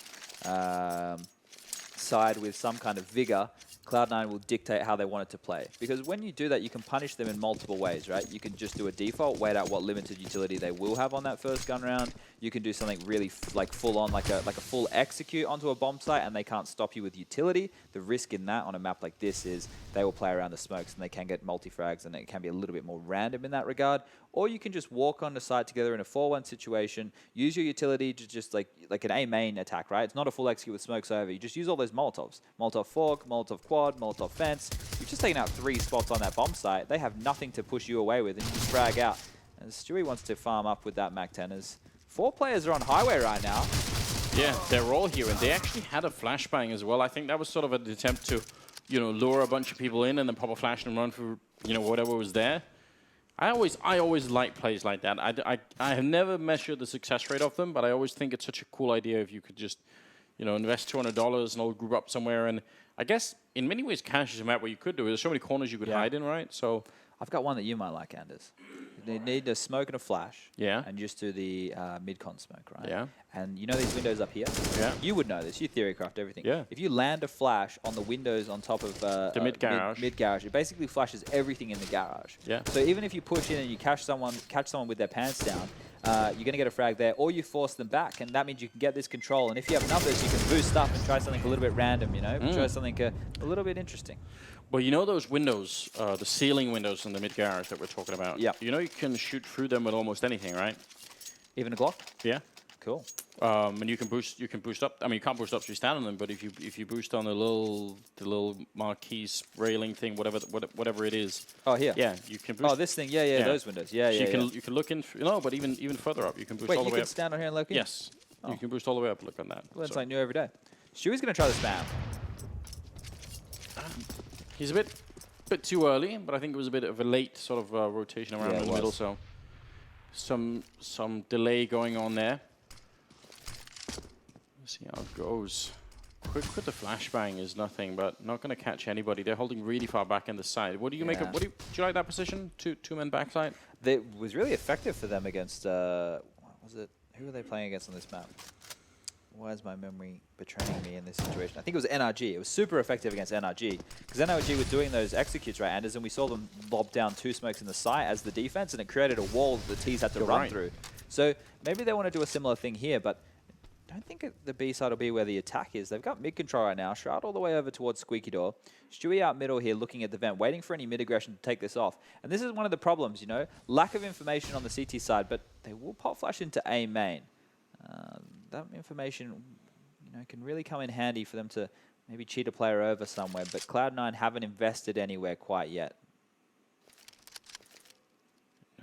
side with some kind of vigor. Cloud9 will dictate how they want it to play. Because when you do that, you can punish them in multiple ways, right? You can just do a default, wait out what limited utility they will have on that first gun round. You can do something really full on, like a full execute onto a bomb site, and they can't stop you with utility. The risk in that on a map like this is they will play around the smokes, and they can get multi-frags, and it can be a little bit more random in that regard. Or you can just walk on the site together in a 4-1 situation, use your utility to just like an A main attack, right? It's not a full execute with smokes over. You just use all those Molotovs. Molotov fork, Molotov quad, Molotov fence. You've just taken out 3 spots on that bomb site. They have nothing to push you away with, and you just frag out. And Stewie wants to farm up with that Mac 10 as 4 players are on highway right now. Yeah, they're all here, and they actually had a flashbang as well. I think that was sort of an attempt to, lure a bunch of people in and then pop a flash and run for, whatever was there. I always like plays like that. I have never measured the success rate of them, but I always think it's such a cool idea if you could just, invest $200 and all group up somewhere. And I guess in many ways, Cash is a map where you could do it. There's so many corners you could hide in, right? So I've got one that you might like, Anders. They need a smoke and a flash. Yeah. And just do the mid-con smoke, right? Yeah. And you know these windows up here? Yeah. You would know this. You theorycraft everything. Yeah. If you land a flash on the windows on top of the mid-garage. Mid-garage, it basically flashes everything in the garage. Yeah. So even if you push in and you catch someone with their pants down, you're going to get a frag there, or you force them back, and that means you can get this control. And if you have numbers, you can boost up and try something a little bit random, you know? Try something a little bit interesting. Well, you know those windows, the ceiling windows in the mid-garage that we're talking about? Yeah. You know you can shoot through them with almost anything, right? Even a Glock? Yeah. Cool. And you can boost up. I mean, you can't boost up so you stand on them, but if you boost on the little marquise railing thing, whatever it is. Oh, here. Yeah, you can boost. Oh, this thing. Yeah, those windows. Yeah, so you can look in. No, but even further up, you can boost all the way up. Wait, you can stand on here and look in? Yes. You can boost all the way up. Look on that. Well, it's like new every day. Stewie's going to try the spam. He's a bit too early, but I think it was a bit of a late sort of rotation around in the middle, so some delay going on there. Let's see how it goes. Quick with the flashbang is nothing, but not going to catch anybody. They're holding really far back in the side. What do you make of? Do you like that position? Two men backside. It was really effective for them against. What was it? Who were they playing against on this map? Why is my memory betraying me in this situation? I think it was NRG. It was super effective against NRG because NRG were doing those executes, right, Anders? And we saw them lob down 2 smokes in the site as the defense, and it created a wall that the T's had to run through. So maybe they want to do a similar thing here, but I don't think the B side will be where the attack is. They've got mid control right now. Shroud all the way over towards Squeaky Door. Stewie out middle here looking at the vent, waiting for any mid aggression to take this off. And this is one of the problems, you know, lack of information on the CT side, but they will pop flash into A main. That information, you know, can really come in handy for them to maybe cheat a player over somewhere, but Cloud9 haven't invested anywhere quite yet.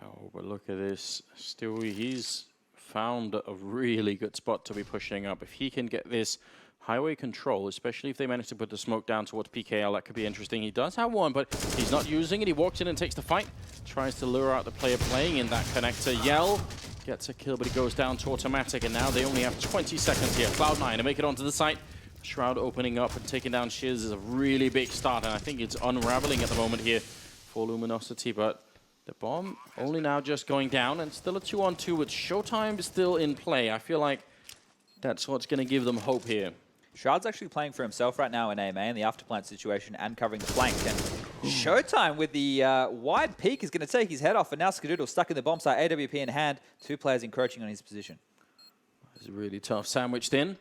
No, but look at this. Stewie, he's found a really good spot to be pushing up. If he can get this highway control, especially if they manage to put the smoke down towards PGL, that could be interesting. He does have one, but he's not using it. He walks in and takes the fight. Tries to lure out the player playing in that connector. Yell gets a kill, but he goes down to automatic, and now they only have 20 seconds here. Cloud9 to make it onto the site. Shroud opening up and taking down Shiz is a really big start, and I think it's unraveling at the moment here for Luminosity, but the bomb only now just going down, and still a 2-on-2 with Showtime still in play. I feel like that's what's going to give them hope here. Shroud's actually playing for himself right now in A main, the afterplant situation, and covering the flank. And Showtime with the wide peak is going to take his head off, and now Skadoodle stuck in the bomb site, AWP in hand, 2 players encroaching on his position. It's really tough. Sandwiched in.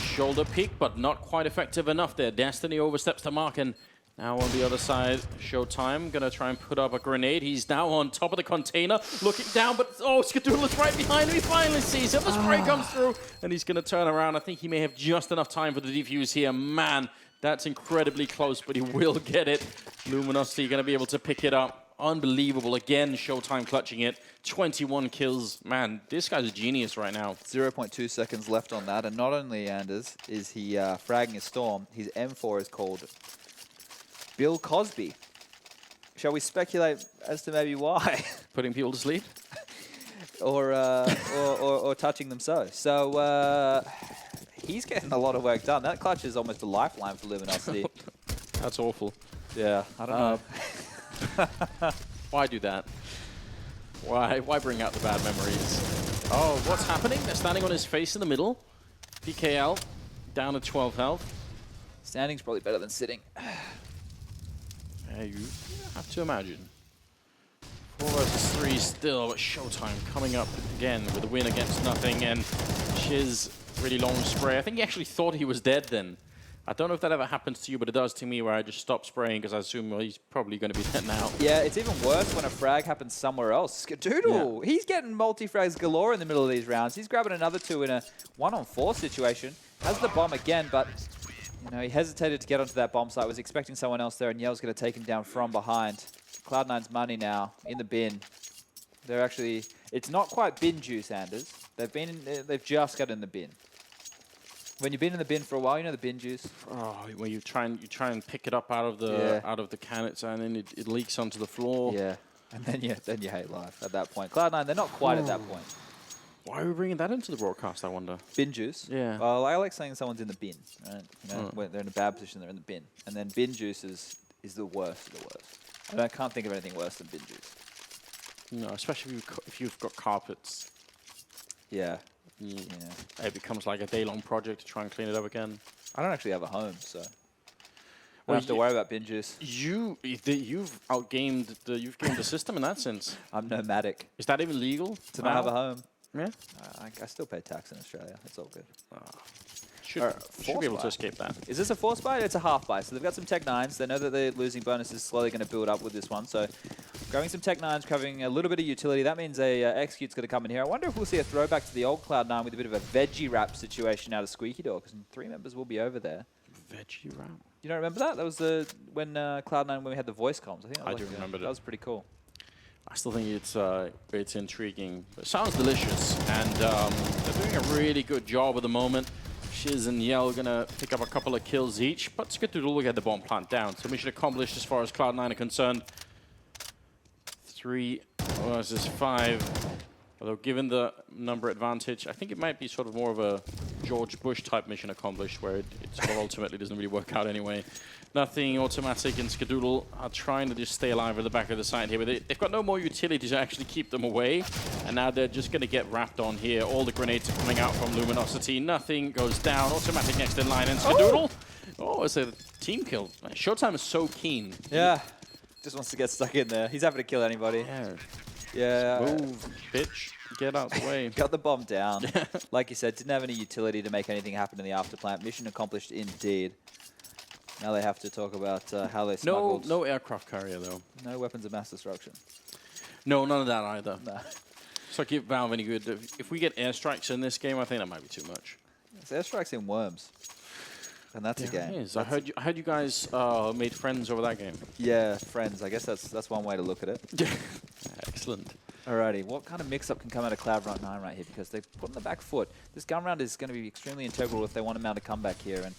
Shoulder peek, but not quite effective enough there. Destiny oversteps the mark, and now on the other side, Showtime going to try and put up a grenade. He's now on top of the container, looking down, but oh, Skadoodle is right behind him. He finally sees him. The spray comes through, and he's going to turn around. I think he may have just enough time for the defuse here. Man, that's incredibly close, but he will get it. Luminosity going to be able to pick it up. Unbelievable. Again, Showtime clutching it. 21 kills. Man, this guy's a genius right now. 0.2 seconds left on that, and not only, Anders, is he fragging a Storm, his M4 is called Bill Cosby. Shall we speculate as to maybe why? Putting people to sleep? or touching them so. So he's getting a lot of work done. That clutch is almost a lifeline for Luminosity. That's awful. Yeah, I don't know. Why do that? Why bring out the bad memories? Oh, what's happening? They're standing on his face in the middle. PKL down to 12 health. Standing's probably better than sitting. Yeah, you have to imagine. 4 versus 3 still, but Showtime coming up again with a win against nothing, and Shiz really long spray. I think he actually thought he was dead then. I don't know if that ever happens to you, but it does to me, where I just stop spraying because I assume, well, he's probably going to be dead now. Yeah, it's even worse when a frag happens somewhere else. Skadoodle, he's getting multi-frags galore in the middle of these rounds. He's grabbing another 2 in a 1-on-4 situation. Has the bomb again, but you know, he hesitated to get onto that bomb site, was expecting someone else there, and Yell's going to take him down from behind. Cloud9's money now in the bin. They're actually, it's not quite bin juice, Anders. They've just got in the bin. When you've been in the bin for a while, you know the bin juice. Oh, when you try and pick it up out of the can, and then it leaks onto the floor. Yeah, and then you hate life at that point. Cloud9, they're not quite at that point. Why are we bringing that into the broadcast, I wonder? Bin juice? Yeah. Well, I like saying someone's in the bin, right? You know, when they're in a bad position, they're in the bin. And then bin juice is the worst of the worst. And I can't think of anything worse than binges. No, especially if you've got carpets. Yeah. Yeah. It becomes like a day-long project to try and clean it up again. I don't actually have a home, so I don't have to worry about binges. You've gamed the system in that sense. I'm nomadic. Is that even legal To not have a home. Yeah. I still pay tax in Australia. It's all good. Should be able to escape that. Is this a force buy? It's a half buy. So they've got some Tech 9s. They know that their losing bonus is slowly going to build up with this one. So grabbing some Tech 9s, covering a little bit of utility. That means a Execute's going to come in here. I wonder if we'll see a throwback to the old Cloud9 with a bit of a veggie wrap situation out of Squeaky Door, because 3 members will be over there. Veggie wrap? You don't remember that? That was when Cloud9, when we had the voice comms. I think I do remember that. That was pretty cool. I still think it's intriguing. It sounds delicious, and they're doing a really good job at the moment. Shiz and Yell gonna pick up a couple of kills each, but Skadoodle will get the bomb plant down. So mission accomplished as far as Cloud9 are concerned. 3 versus 5. Although given the number advantage, I think it might be sort of more of a George Bush type mission accomplished, where it sort of ultimately doesn't really work out anyway. Nothing automatic, and Skadoodle are trying to just stay alive at the back of the side here, but they've got no more utility to actually keep them away, and now they're just going to get wrapped on here. All the grenades are coming out from Luminosity. Nothing goes down. Automatic next in line, and Skadoodle. Oh, it's a team kill. Showtime is so keen. Yeah, just wants to get stuck in there. He's happy to kill anybody. Yeah. Move, bitch. Get out the way. Got the bomb down. Like you said, didn't have any utility to make anything happen in the afterplant. Mission accomplished indeed. Now they have to talk about how they smuggled. No aircraft carrier, though. No weapons of mass destruction. No, none of that either. No. So give Valve any good. If we get airstrikes in this game, I think that might be too much. It's airstrikes in worms. And that's a game. It is. I heard you guys made friends over that game. Yeah, friends. I guess that's one way to look at it. Excellent. Alrighty, what kind of mix-up can come out of Cloud9 right here? Because they've put on the back foot. This gun round is going to be extremely integral if they want to mount a comeback here and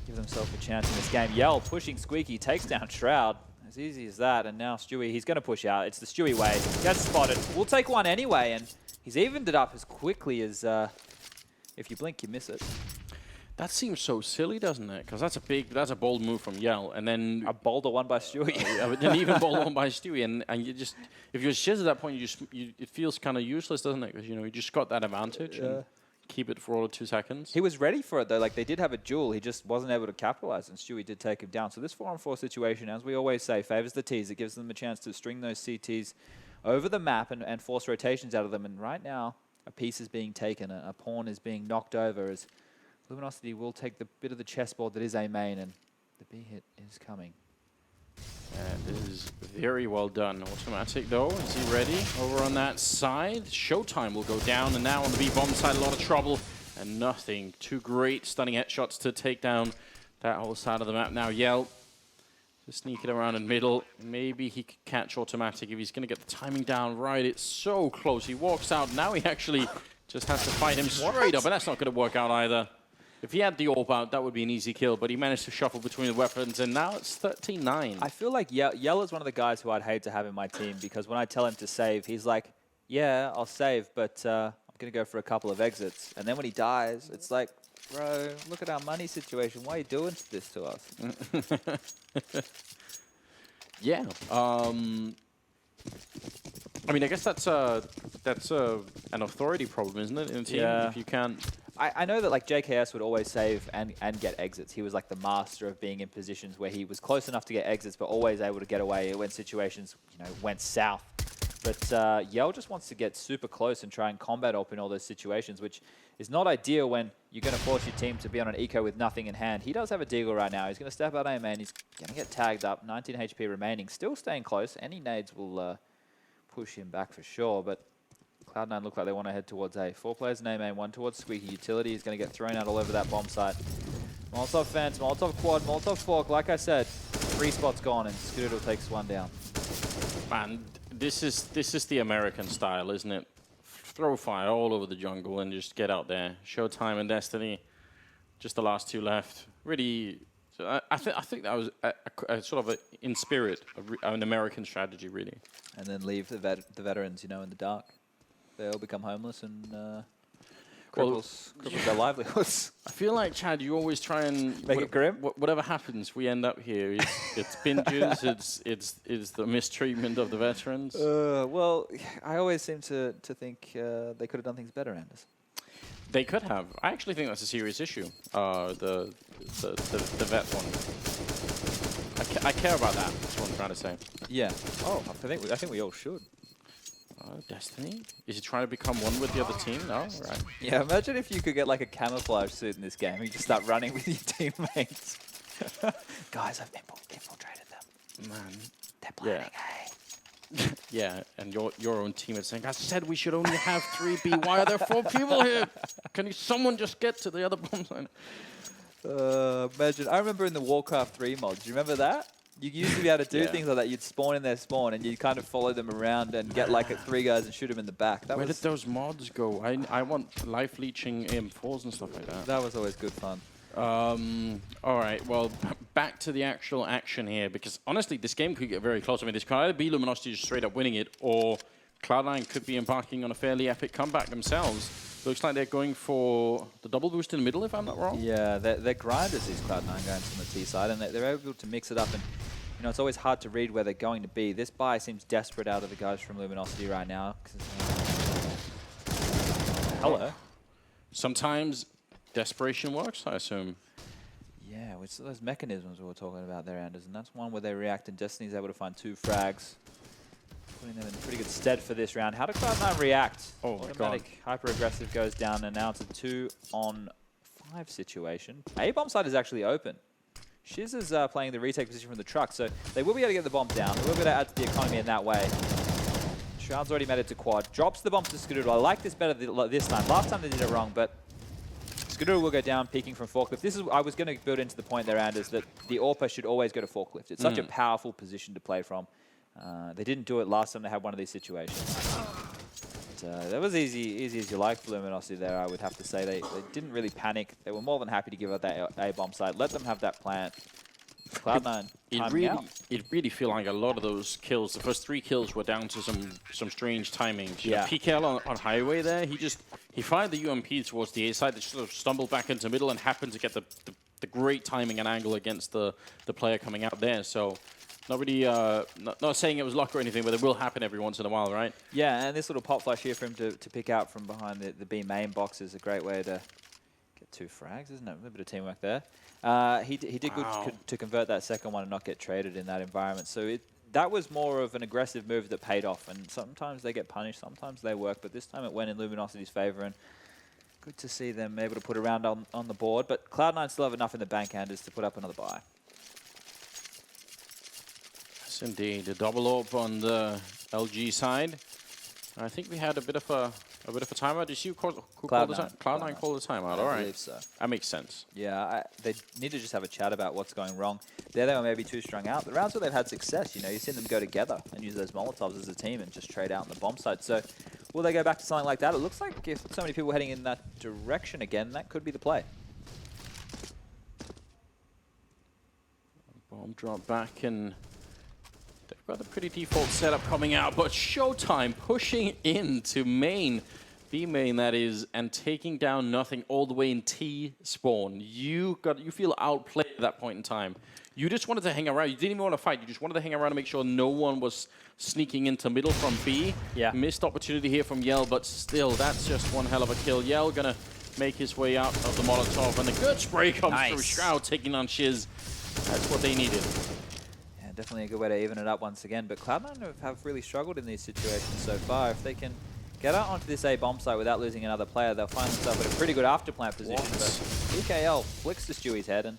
give themselves a chance in this game. Yell pushing Squeaky, takes down Shroud. As easy as that. And now Stewie, he's going to push out. It's the Stewie way. Gets spotted. We'll take one anyway. And he's evened it up as quickly as if you blink, you miss it. That seems so silly, doesn't it? Because that's a bold move from Yell, and then a bolder one by Stewie. An even bolder one by Stewie, and you just, if you're Shiz at that point, it feels kind of useless, doesn't it? Because you just got that advantage and keep it for all of 2 seconds. He was ready for it though. Like, they did have a duel, he just wasn't able to capitalize, and Stewie did take him down. So this 4-on-4 situation, as we always say, favors the Ts. It gives them a chance to string those CTs over the map and force rotations out of them. And right now, a piece is being taken, a pawn is being knocked over as Luminosity will take the bit of the chessboard that is A main, and the B hit is coming. And it is very well done. Automatic though, is he ready? Over on that side, Showtime will go down, and now on the B bomb side, a lot of trouble, and nothing. 2 great stunning headshots to take down that whole side of the map. Now Yell just sneaking around in middle. Maybe he could catch Automatic if he's going to get the timing down right. It's so close. He walks out. Now he actually just has to fight him straight up, and that's not going to work out either. If he had the AWP out, that would be an easy kill, but he managed to shuffle between the weapons, and now it's 13-9. I feel like Yell is one of the guys who I'd hate to have in my team, because when I tell him to save, he's like, yeah, I'll save, but I'm going to go for a couple of exits. And then when he dies, it's like, bro, look at our money situation. Why are you doing this to us? Yeah. I mean, I guess that's an authority problem, isn't it, in a team? Yeah. If you can't... I know that like JKS would always save and get exits. He was like the master of being in positions where he was close enough to get exits, but always able to get away when situations went south. But Yell just wants to get super close and try and combat up in all those situations, which is not ideal when you're going to force your team to be on an eco with nothing in hand. He does have a deagle right now. He's going to step out A main. He's going to get tagged up. 19 HP remaining. Still staying close. Any nades will push him back for sure, but Cloud9 look like they want to head towards A. 4 players in A main, 1 towards Squeaky. Utility is going to get thrown out all over that bomb site. Molotov fence, Molotov quad, Molotov fork. Like I said, 3 spots gone, and Skadoodle takes 1 down. Man, this is the American style, isn't it? Throw fire all over the jungle and just get out there. Showtime and Destiny, just the last 2 left. Really, so I think that was a sort of in spirit, an American strategy, really. And then leave the veterans, in the dark. They all become homeless and... cripples their livelihoods. I feel like, Chad, you always try and make it grim. Whatever happens, we end up here. It's binges. it's the mistreatment of the veterans. Well, I always seem to think they could have done things better, Anders. They could have. I actually think that's a serious issue. The vet one. I care about that. That's what I'm trying to say. Yeah. Oh, I think we all should. Destiny? Is he trying to become one with the other team? No? Right. Yeah, imagine if you could get like a camouflage suit in this game and you just start running with your teammates. Guys, I've infiltrated them. Man. They're planning A. Yeah, and your own team is saying, I said we should only have 3B. Why are there 4 people here? Can someone just get to the other bomb line? Imagine. I remember in the Warcraft 3 mods. Do you remember that? You used to be able to do things like that. You'd spawn in their spawn and you'd kind of follow them around and get like 3 guys and shoot them in the back. Where did those mods go? I want life leeching AM4s and stuff like that. That was always good fun. All right, well, back to the actual action here, because honestly, this game could get very close. I mean, this could either be Luminosity just straight up winning it, or Cloud9 could be embarking on a fairly epic comeback themselves. Looks like they're going for the double boost in the middle, if I'm not wrong. Yeah, they're grinders, these Cloud9 guys from the T side, and they're able to mix it up. And you know, it's always hard to read where they're going to be. This buy seems desperate out of the guys from Luminosity right now. Hello. Sometimes desperation works, I assume. Yeah, it's those mechanisms we were talking about there, Anders, and that's one where they react, and Destiny's able to find 2 frags, putting them in pretty good stead for this round. How did Cloud9 react? Oh my god. Hyper-aggressive goes down, and now it's a 2-on-5 situation. A-bomb side is actually open. Shiz is playing the retake position from the truck, so they will be able to get the bomb down. They will be able to add to the economy in that way. Shroud's already made it to quad. Drops the bomb to Skadoodle. I like this better this time. Last time they did it wrong, but Skadoodle will go down, peeking from forklift. This is I was going to build into the point there, Anders, that the AWPer should always go to forklift. It's such a powerful position to play from. They didn't do it last time they had one of these situations. But, that was easy as you like for Luminosity there, I would have to say. They didn't really panic. They were more than happy to give up that A-bomb site. Let them have that plant. Cloud9 it really feel like a lot of those kills, the first 3 kills were down to some strange timings. Yeah. PGL on highway there, he fired the UMP towards the A side, that sort of stumbled back into the middle and happened to get the great timing and angle against the player coming out there. So not really, not saying it was luck or anything, but it will happen every once in a while, right? Yeah, and this little pop flash here for him to pick out from behind the B main box is a great way to get 2 frags, isn't it? A little bit of teamwork there. He did good to convert that second one and not get traded in that environment. So that was more of an aggressive move that paid off. And sometimes they get punished, sometimes they work. But this time it went in Luminosity's favor. And good to see them able to put a round on the board. But Cloud9 still have enough in the bank, Anders, to put up another buy. Yes, indeed. A double AWP on the LG side. I think we had a bit of a timeout. Did you call the time? Cloud9 called the timeout. All right. I believe so. That makes sense. Yeah, they need to just have a chat about what's going wrong. There they were maybe too strung out. The rounds where they've had success, you know, you've seen them go together and use those Molotovs as a team and just trade out on the bomb side. So will they go back to something like that? It looks like if so many people heading in that direction again, that could be the play. Bomb drop back and they've got a pretty default setup coming out, but Showtime pushing into main, B main that is, and taking down nothing all the way in T spawn. You feel outplayed at that point in time. You just wanted to hang around. You didn't even want to fight. You just wanted to hang around and make sure no one was sneaking into middle from B. Yeah. Missed opportunity here from Yell, but still, that's just one hell of a kill. Yell gonna make his way out of the Molotov, and the good spray comes through. Shroud taking on Shiz. That's what they needed. Definitely a good way to even it up once again, but Cloud9 have really struggled in these situations so far. If they can get out onto this A-bomb site without losing another player, they'll find themselves at a pretty good after-plant position. But PGL flicks to Stewie's head, and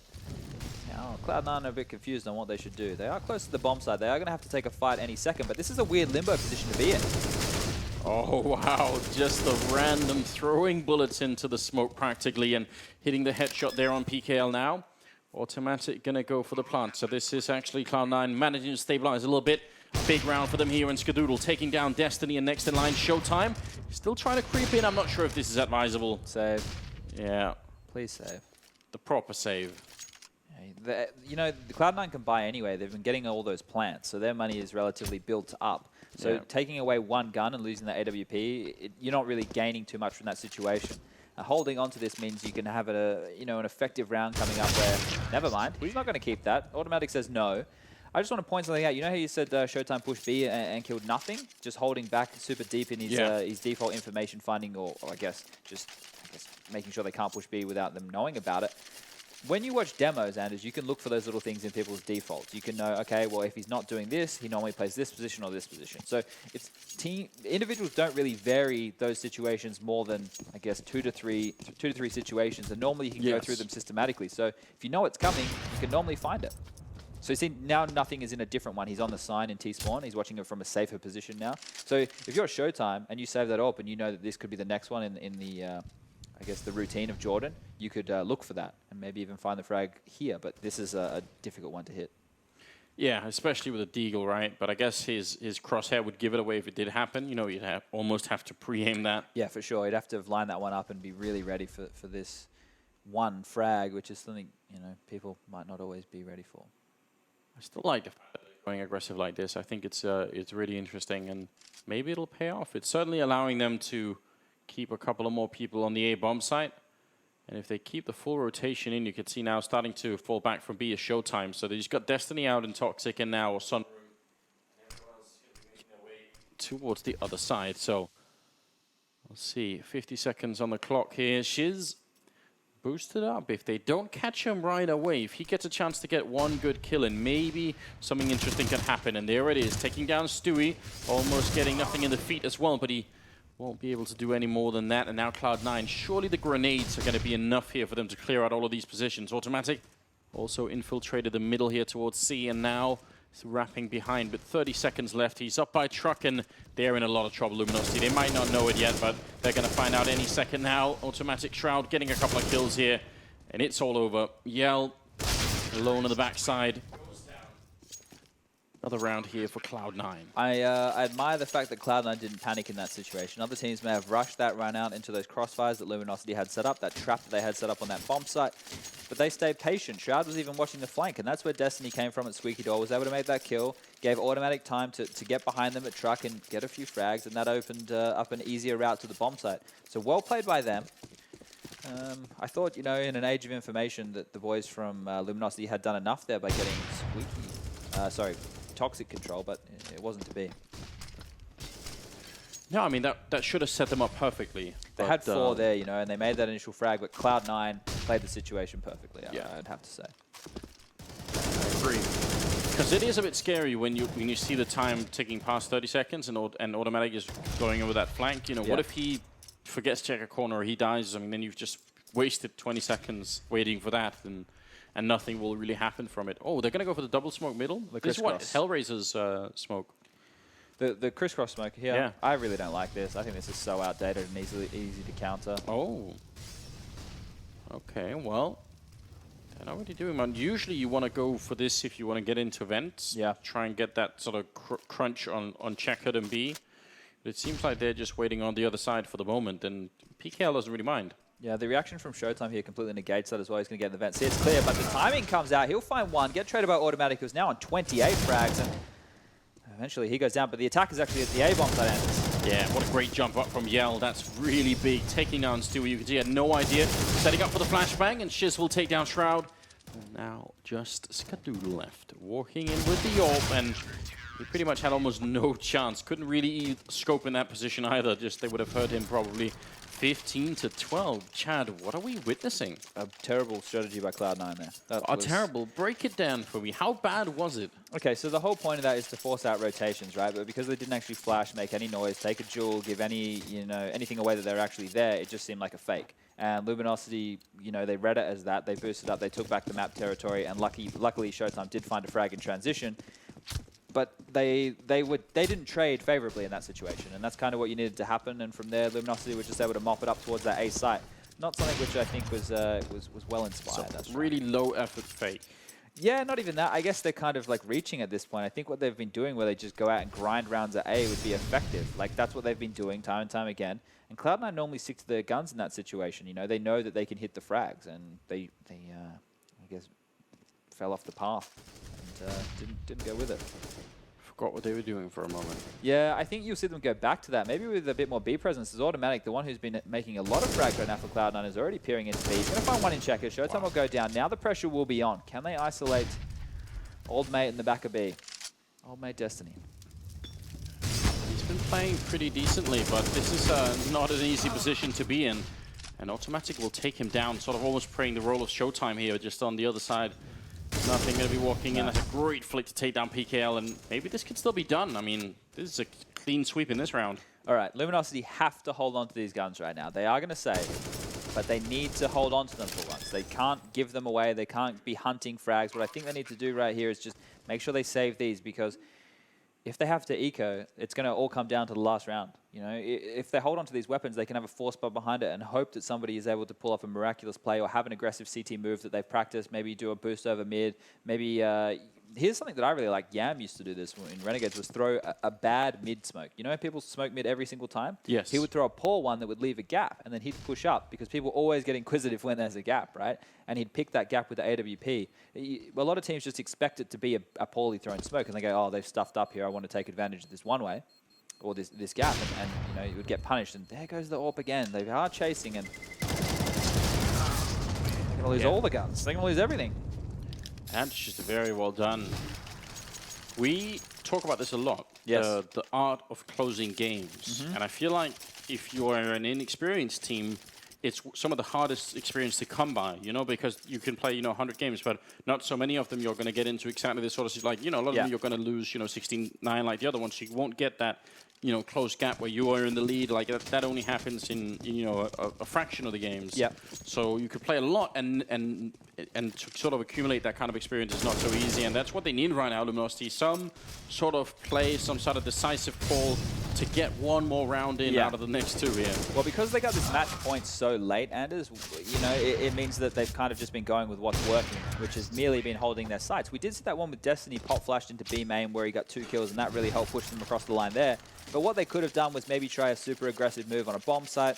now Cloud9 are a bit confused on what they should do. They are close to the bomb site. They are going to have to take a fight any second, but this is a weird limbo position to be in. Oh, wow. Just the random throwing bullets into the smoke practically and hitting the headshot there on PGL now. Automatic gonna go for the plant. So this is actually Cloud9 managing to stabilize a little bit. Big round for them here in Skadoodle, taking down Destiny, and next in line, Showtime. Still trying to creep in. I'm not sure if this is advisable. Save. Yeah. Please save. The proper save. You know, the Cloud9 can buy anyway. They've been getting all those plants, so their money is relatively built up. So taking away one gun and losing the AWP, you're not really gaining too much from that situation. Holding on to this means you can have an effective round coming up where, never mind, he's not going to keep that. Automatic says no. I just want to point something out. You know how you said Showtime pushed B and killed nothing? Just holding back super deep in his default information finding, or I guess making sure they can't push B without them knowing about it. When you watch demos, Anders, you can look for those little things in people's defaults. You can know, okay, well, if he's not doing this, he normally plays this position or this position. So it's individuals don't really vary those situations more than, I guess, two to three situations, and normally you can go through them systematically. So if you know it's coming, you can normally find it. So you see, now nothing is in a different one. He's on the sign in T-spawn. He's watching it from a safer position now. So if you're at Showtime and you save that up and you know that this could be the next one in the, I guess, the routine of Jordan, you could look for that and maybe even find the frag here. But this is a difficult one to hit. Yeah, especially with a deagle, right? But I guess his crosshair would give it away if it did happen. You know, you'd almost have to pre-aim that. Yeah, for sure. You'd have to line that one up and be really ready for this one frag, which is something, people might not always be ready for. I still like the fact that they're going aggressive like this. I think it's really interesting, and maybe it'll pay off. It's certainly allowing them to keep a couple of more people on the A bomb site. And if they keep the full rotation in, you can see now starting to fall back from B is Showtime. So they just got Destiny out and Toxic and now Sunroom. And everyone else is making their way towards the other side. So we'll see. 50 seconds on the clock here. Shiz boosted up. If they don't catch him right away, if he gets a chance to get one good kill in, maybe something interesting can happen. And there it is, taking down Stewie, almost getting nothing in the feet as well, but he won't be able to do any more than that. And now Cloud9, surely the grenades are going to be enough here for them to clear out all of these positions. Automatic also infiltrated the middle here towards C, and now it's wrapping behind, but 30 seconds left. He's up by Truck, and they're in a lot of trouble, Luminosity. They might not know it yet, but they're going to find out any second now. Automatic Shroud getting a couple of kills here, and it's all over. Yell alone on the backside. Another round here for Cloud9. I admire the fact that Cloud9 didn't panic in that situation. Other teams may have rushed that run out into those crossfires that Luminosity had set up, that trap that they had set up on that bomb site. But they stayed patient. Shroud was even watching the flank, and that's where Destiny came from at Squeaky Door, was able to make that kill, gave Automatic time to get behind them at Truck and get a few frags, and that opened up an easier route to the bomb site. So well played by them. I thought, in an age of information that the boys from Luminosity had done enough there by getting Toxic control, but it wasn't to be. No, I mean, that should have set them up perfectly. They had 4 there, and they made that initial frag, but Cloud9 played the situation perfectly, I'd have to say. I agree. Because it is a bit scary when you see the time ticking past 30 seconds and Automatic is going over that flank. What if he forgets to check a corner or he dies? I mean, then you've just wasted 20 seconds waiting for that, and nothing will really happen from it. Oh, they're going to go for the double smoke middle? This is what Hellraiser's smoke. The crisscross smoke here. Yeah. I really don't like this. I think this is so outdated and easy to counter. Oh. Okay, well, they're not really doing much. Usually you want to go for this if you want to get into vents. Yeah. Try and get that sort of crunch on checkered and B. But it seems like they're just waiting on the other side for the moment, and PGL doesn't really mind. Yeah, the reaction from Showtime here completely negates that as well. He's going to get in the vent. See, it's clear, but the timing comes out. He'll find one, get traded by Automatic, who's now on 28 frags, and eventually he goes down, but the attack is actually at the A-bomb side, Anders. Yeah, what a great jump up from Yell. That's really big. Taking down Stewie, you can see he had no idea. Setting up for the flashbang, and Shiz will take down Shroud. And now just Skadoodle left. Walking in with the AWP, and he pretty much had almost no chance. Couldn't really scope in that position either. Just they would have heard him probably. 15 to 12. Chad, what are we witnessing? A terrible strategy by Cloud9 there. Terrible. Break it down for me. How bad was it? Okay, so the whole point of that is to force out rotations, right? But because they didn't actually flash, make any noise, take a jewel, give anything away that they're actually there, it just seemed like a fake. And Luminosity, they read it as that. They boosted up. They took back the map territory, and luckily Showtime did find a frag in transition. But they didn't trade favorably in that situation, and that's kind of what you needed to happen. And from there, Luminosity were just able to mop it up towards that A site. Not something which I think was well inspired. So really low effort fake. Yeah, not even that. I guess they're kind of like reaching at this point. I think what they've been doing, where they just go out and grind rounds at A, would be effective. Like that's what they've been doing time and time again. And Cloud9 normally stick to their guns in that situation. They know that they can hit the frags, and they I guess fell off the path and didn't go with it. Forgot what they were doing for a moment. Yeah, I think you'll see them go back to that. Maybe with a bit more B presence. As Automatic, the one who's been making a lot of frags right now for Cloud9, is already peering into B. He's going to find one in Checker. Showtime will go down. Now the pressure will be on. Can they isolate Old Mate in the back of B? Old Mate Destiny. He's been playing pretty decently, but this is not an easy position to be in. And Automatic will take him down, sort of almost playing the role of Showtime here, just on the other side. Nothing going to be walking in. That's a great flick to take down PGL, and maybe this could still be done. I mean, this is a clean sweep in this round. All right, Luminosity have to hold on to these guns right now. They are going to save, but they need to hold on to them for once. They can't give them away. They can't be hunting frags. What I think they need to do right here is just make sure they save these, because if they have to eco, it's going to all come down to the last round. You know, if they hold on to these weapons, they can have a force bar behind it and hope that somebody is able to pull off a miraculous play or have an aggressive CT move that they've practiced, maybe do a boost over mid, maybe... here's something that I really like. Yam used to do this in Renegades, was throw a bad mid smoke. You know, people smoke mid every single time? Yes. He would throw a poor one that would leave a gap, and then he'd push up, because people always get inquisitive when there's a gap, right? And he'd pick that gap with the AWP. A lot of teams just expect it to be a poorly thrown smoke, and they go, oh, they've stuffed up here. I want to take advantage of this one way, or this gap, and you know, you would get punished. And there goes the AWP again. They are chasing, and they're going to lose all the guns. They're going to lose everything. And it's just very well done. We talk about this a lot. Yes. The art of closing games. And I feel like if you are an inexperienced team, it's some of the hardest experience to come by, you know, because you can play, you know, 100 games, but not so many of them you're going to get into exactly this sort of, like, you know, a lot of them you're going to lose, you know, 16-9 like the other ones. So you won't get that, you know, close gap where you are in the lead. Like that only happens in you know, a fraction of the games. Yeah. So you could play a lot, and to sort of accumulate that kind of experience is not so easy, and that's what they need right now, Luminosity. Some sort of play, some sort of decisive call to get one more round in out of the next two here. Well, because they got this match point so late, Anders, you know, it means that they've kind of just been going with what's working, which has merely been holding their sights. We did see that one with Destiny pop flashed into B main where he got 2 kills, and that really helped push them across the line there. But what they could have done was maybe try a super aggressive move on a bomb site,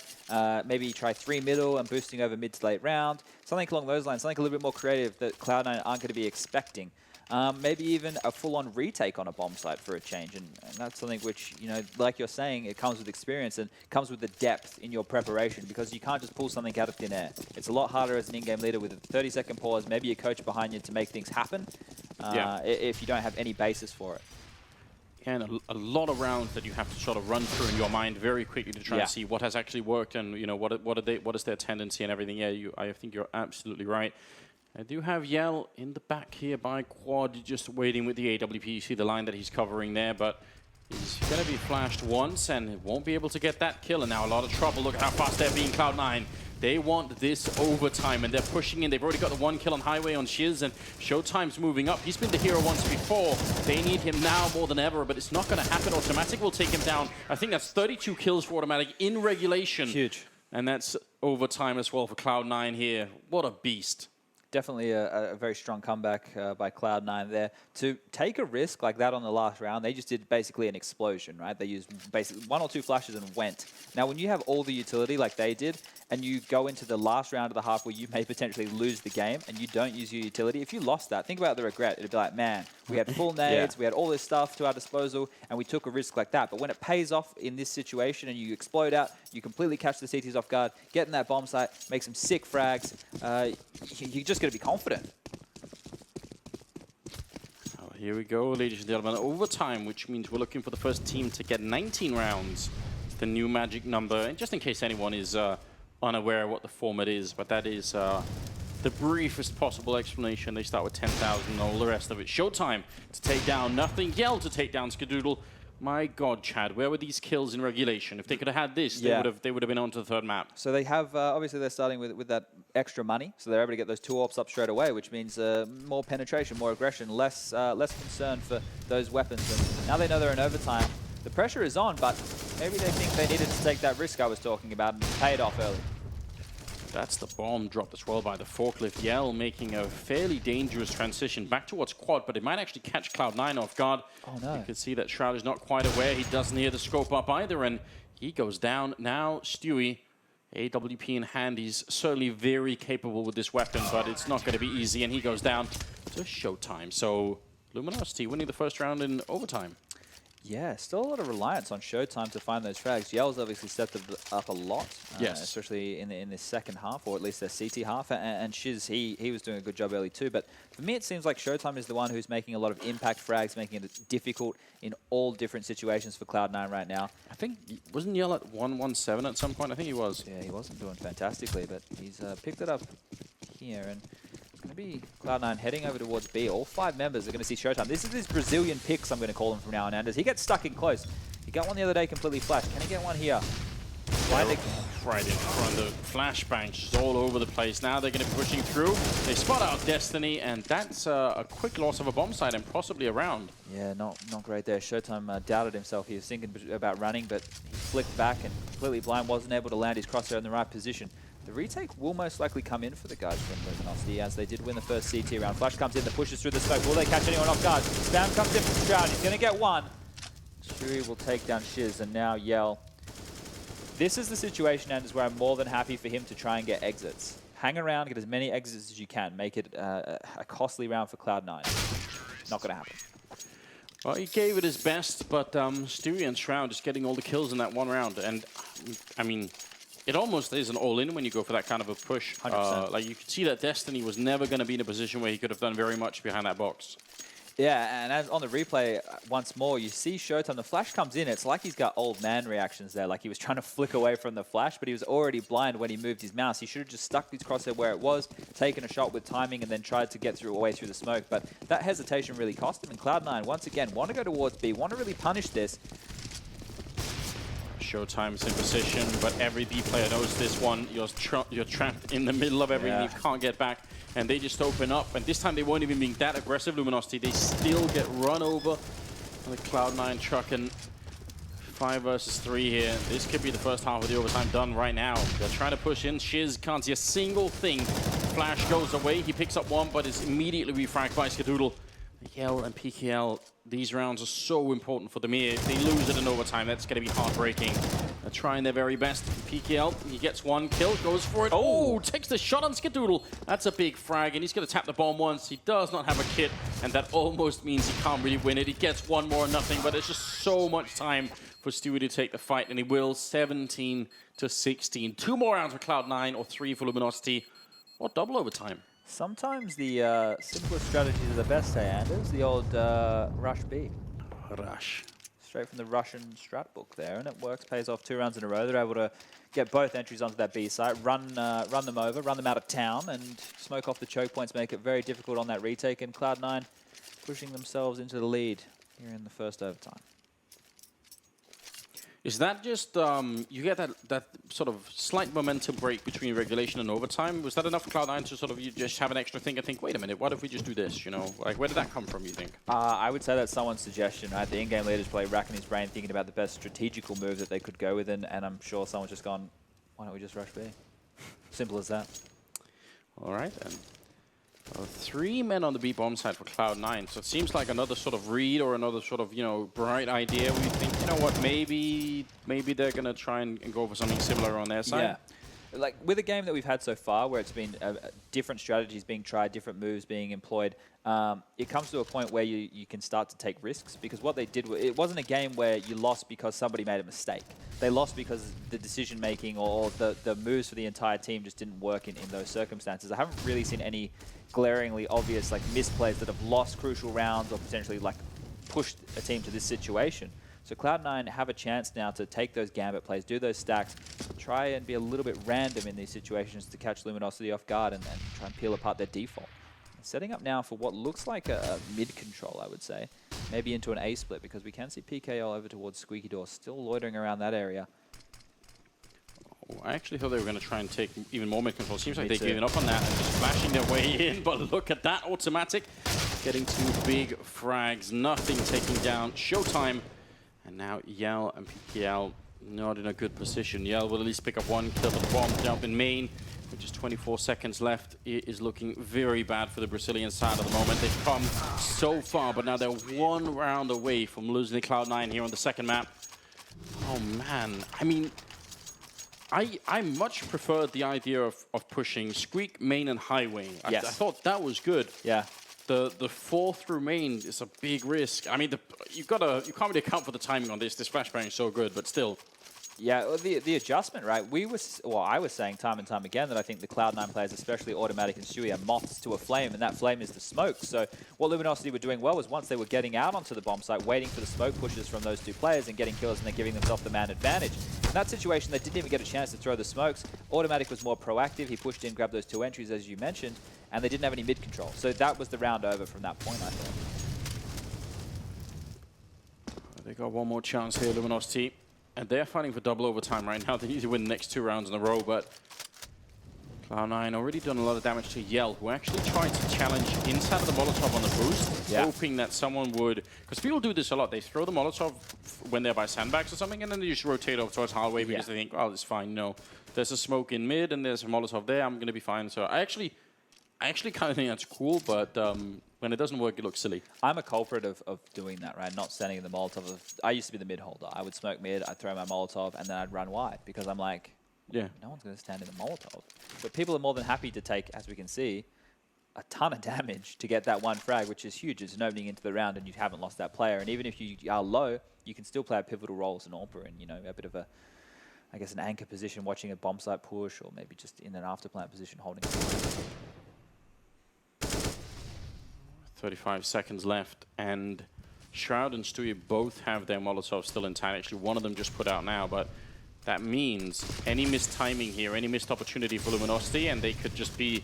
maybe try 3 middle and boosting over mid to late round, something along those lines, something a little bit more creative that Cloud9 aren't going to be expecting. Maybe even a full-on retake on a bomb site for a change, and that's something which, you know, like you're saying, it comes with experience and comes with the depth in your preparation, because you can't just pull something out of thin air. It's a lot harder as an in-game leader with a 30-second pause, maybe a coach behind you to make things happen, if you don't have any basis for it. And a lot of rounds that you have to sort of run through in your mind very quickly to try and see what has actually worked, and you know what is their tendency and everything. Yeah, I think you're absolutely right. I do have Yell in the back here by Quad, just waiting with the AWP. You see the line that he's covering there, but he's going to be flashed once and won't be able to get that kill. And now a lot of trouble. Look at how fast they're being, Cloud9. They want this overtime, and they're pushing in. They've already got the 1 kill on Highway on Shiz, and Showtime's moving up. He's been the hero once before. They need him now more than ever, but it's not going to happen. Automatic will take him down. I think that's 32 kills for Automatic in regulation. Huge. And that's overtime as well for Cloud9 here. What a beast. Definitely a very strong comeback by Cloud9 there. To take a risk like that on the last round, they just did basically an explosion, right? They used basically 1 or 2 flashes and went. Now, when you have all the utility like they did, and you go into the last round of the half where you may potentially lose the game, and you don't use your utility, if you lost that, think about the regret. It'd be like, man, we had full nades, we had all this stuff to our disposal, and we took a risk like that. But when it pays off in this situation and you explode out, you completely catch the CTs off guard, get in that bomb site, make some sick frags, you're just going to be confident. Oh, here we go, ladies and gentlemen. Overtime, which means we're looking for the first team to get 19 rounds. It's the new magic number. And just in case anyone is unaware of what the format is, but that is the briefest possible explanation. They start with 10,000 and all the rest of it. Showtime to take down Nothing. Yell to take down Skadoodle. My God, Chad, where were these kills in regulation? If they could have had this, they would have been on to the 3rd map. So they have, obviously they're starting with that extra money, so they're able to get those 2 AWPs up straight away, which means more penetration, more aggression, less concern for those weapons. And now they know they're in overtime. The pressure is on, but maybe they think they needed to take that risk I was talking about and pay it off early. That's the bomb dropped as well by the forklift. Yell making a fairly dangerous transition back towards Quad, but it might actually catch Cloud9 off guard. Oh no. You can see that Shroud is not quite aware. He doesn't hear the scope up either, and he goes down. Now Stewie, AWP in hand, he's certainly very capable with this weapon, but it's not going to be easy, and he goes down to Showtime. So Luminosity winning the first round in overtime. Yeah, still a lot of reliance on Showtime to find those frags. Yell's obviously stepped up a lot, yes, especially in this second half, or at least their CT half. And Shiz, he was doing a good job early too. But for me, it seems like Showtime is the one who's making a lot of impact frags, making it difficult in all different situations for Cloud9 right now. I think, wasn't Yell at 117 at some point? I think he was. Yeah, he wasn't doing fantastically, but he's picked it up here. And going to be Cloud9 heading over towards B. All 5 members are going to see Showtime. This is his Brazilian picks, I'm going to call him from now on, Anders. He gets stuck in close. He got one the other day completely flashed. Can he get one here? Right in front of flashbang, just all over the place. Now they're going to be pushing through. They spot out Destiny, and that's a quick loss of a bomb site and possibly a round. Yeah, not great there. Showtime doubted himself. He was thinking about running, but he flicked back and completely blind, wasn't able to land his crosshair in the right position. The retake will most likely come in for the guys from Luminosity, as they did win the first CT round. Flash comes in, the pushes through the smoke. Will they catch anyone off guard? Spam comes in from Stroud. He's going to get one. Shuri will take down Shiz, and now Yell. This is the situation, Anders, where I'm more than happy for him to try and get exits. Hang around, get as many exits as you can. Make it a costly round for Cloud9. Not going to happen. Well, he gave it his best, but Stewie and Shroud just getting all the kills in that one round. And, I mean, it almost is an all-in when you go for that kind of a push. 100%. Like, you could see that Destiny was never going to be in a position where he could have done very much behind that box. Yeah, and as on the replay, once more, you see Showtime. The flash comes in. It's like he's got old man reactions there. Like he was trying to flick away from the flash, but he was already blind when he moved his mouse. He should have just stuck his crosshair where it was, taken a shot with timing, and then tried to get away through the smoke. But that hesitation really cost him. And Cloud9, once again, want to go towards B, want to really punish this. Showtime's in position, but every B player knows this one. You're trapped in the middle of everything. You can't get back. And they just open up. And this time they weren't even being that aggressive, Luminosity. They still get run over on the Cloud9 truck. And 5 versus 3 here. This could be the first half of the overtime done right now. They're trying to push in. Shiz can't see a single thing. Flash goes away. He picks up one, but is immediately refragged by Skadoodle. Yell and PGL, these rounds are so important for them here. If they lose it in overtime, that's going to be heartbreaking. They're trying their very best. PGL, he gets one kill, goes for it. Oh, takes the shot on Skadoodle. That's a big frag, and he's going to tap the bomb once. He does not have a kit, and that almost means he can't really win it. He gets one more, nothing, but there's just so much time for Stewie to take the fight, and he will. 17 to 16. 2 more rounds for Cloud9, or 3 for Luminosity, or double overtime. Sometimes the simplest strategies are the best, hey, Anders? The old rush B. Rush. Straight from the Russian strat book there, and it works, pays off 2 rounds in a row. They're able to get both entries onto that B site, run them over, run them out of town, and smoke off the choke points, make it very difficult on that retake, and Cloud9 pushing themselves into the lead here in the first overtime. Is that just, you get that sort of slight momentum break between regulation and overtime? Was that enough for Cloud9 to sort of, you just have an extra thing and think, wait a minute, what if we just do this, you know? Like, where did that come from, you think? I would say that's someone's suggestion, right? The in-game leader's probably racking his brain thinking about the best strategical move that they could go with, and I'm sure someone's just gone, why don't we just rush B? Simple as that. All right, and 3 men on the B bomb side for Cloud9, so it seems like another sort of read or another sort of, you know, bright idea. We think, you know what, maybe they're going to try and go for something similar on their side. Yeah. Like, with a game that we've had so far, where it's been different strategies being tried, different moves being employed, it comes to a point where you can start to take risks, because what they did, it wasn't a game where you lost because somebody made a mistake. They lost because the decision-making or the moves for the entire team just didn't work in those circumstances. I haven't really seen any glaringly obvious like misplays that have lost crucial rounds or potentially like pushed a team to this situation. So Cloud9 have a chance now to take those gambit plays, do those stacks, try and be a little bit random in these situations to catch Luminosity off guard and try and peel apart their default. Setting up now for what looks like a mid-control, I would say. Maybe into an A split, because we can see PKL over towards Squeaky Door, still loitering around that area. Oh, I actually thought they were going to try and take even more mid-control. Seems like they've given up on that and just flashing their way in, but look at that automatic. Getting 2 big frags, nothing taking down Showtime. And now Yell and PKL not in a good position. Yell will at least pick up 1 kill, the bomb jump in main. With just 24 seconds left, it is looking very bad for the Brazilian side at the moment. They've come so far, but now they're 1 round away from losing the Cloud9 here on the second map. Oh man, I mean, I much preferred the idea of pushing Squeak, main, and highway. Yes. I thought that was good. Yeah. the fall through main is a big risk. I mean, you can't really account for the timing on this. This flashbang is so good, but still. Yeah, well, the adjustment, right? I was saying time and time again that I think the Cloud9 players, especially Automatic and Stewie, are moths to a flame, and that flame is the smoke. So what Luminosity were doing well was once they were getting out onto the bomb site, waiting for the smoke pushes from those two players and getting kills, and they're giving themselves the man advantage. In that situation, they didn't even get a chance to throw the smokes. Automatic was more proactive. He pushed in, grabbed those two entries, as you mentioned, and they didn't have any mid control. So that was the round over from that point, I thought. They got one more chance here, Luminosity. And they're fighting for double overtime right now. They need to win the next 2 rounds in a row, but Cloud9 already done a lot of damage to Yell, who actually tried to challenge inside of the Molotov on the boost, hoping that someone would... Because people do this a lot. They throw the Molotov when they're by sandbags or something, and then they just rotate over towards hallway because they think, oh, it's fine. No, there's a smoke in mid, and there's a Molotov there. I'm going to be fine. So I actually kind of think that's cool, but when it doesn't work, it looks silly. I'm a culprit of doing that, right? Not standing in the Molotov. I used to be the mid holder. I would smoke mid, I'd throw my Molotov, and then I'd run wide because I'm like, no one's going to stand in the Molotov. But people are more than happy to take, as we can see, a ton of damage to get that one frag, which is huge. It's an opening into the round, and you haven't lost that player. And even if you are low, you can still play a pivotal role as an AWPer and, you know, a bit of a, I guess, an anchor position, watching a bomb site push, or maybe just in an afterplant position holding. 35 seconds left, and Shroud and Stewie both have their Molotov still intact. Actually, one of them just put out now, but that means any missed timing here, any missed opportunity for Luminosity, and they could just be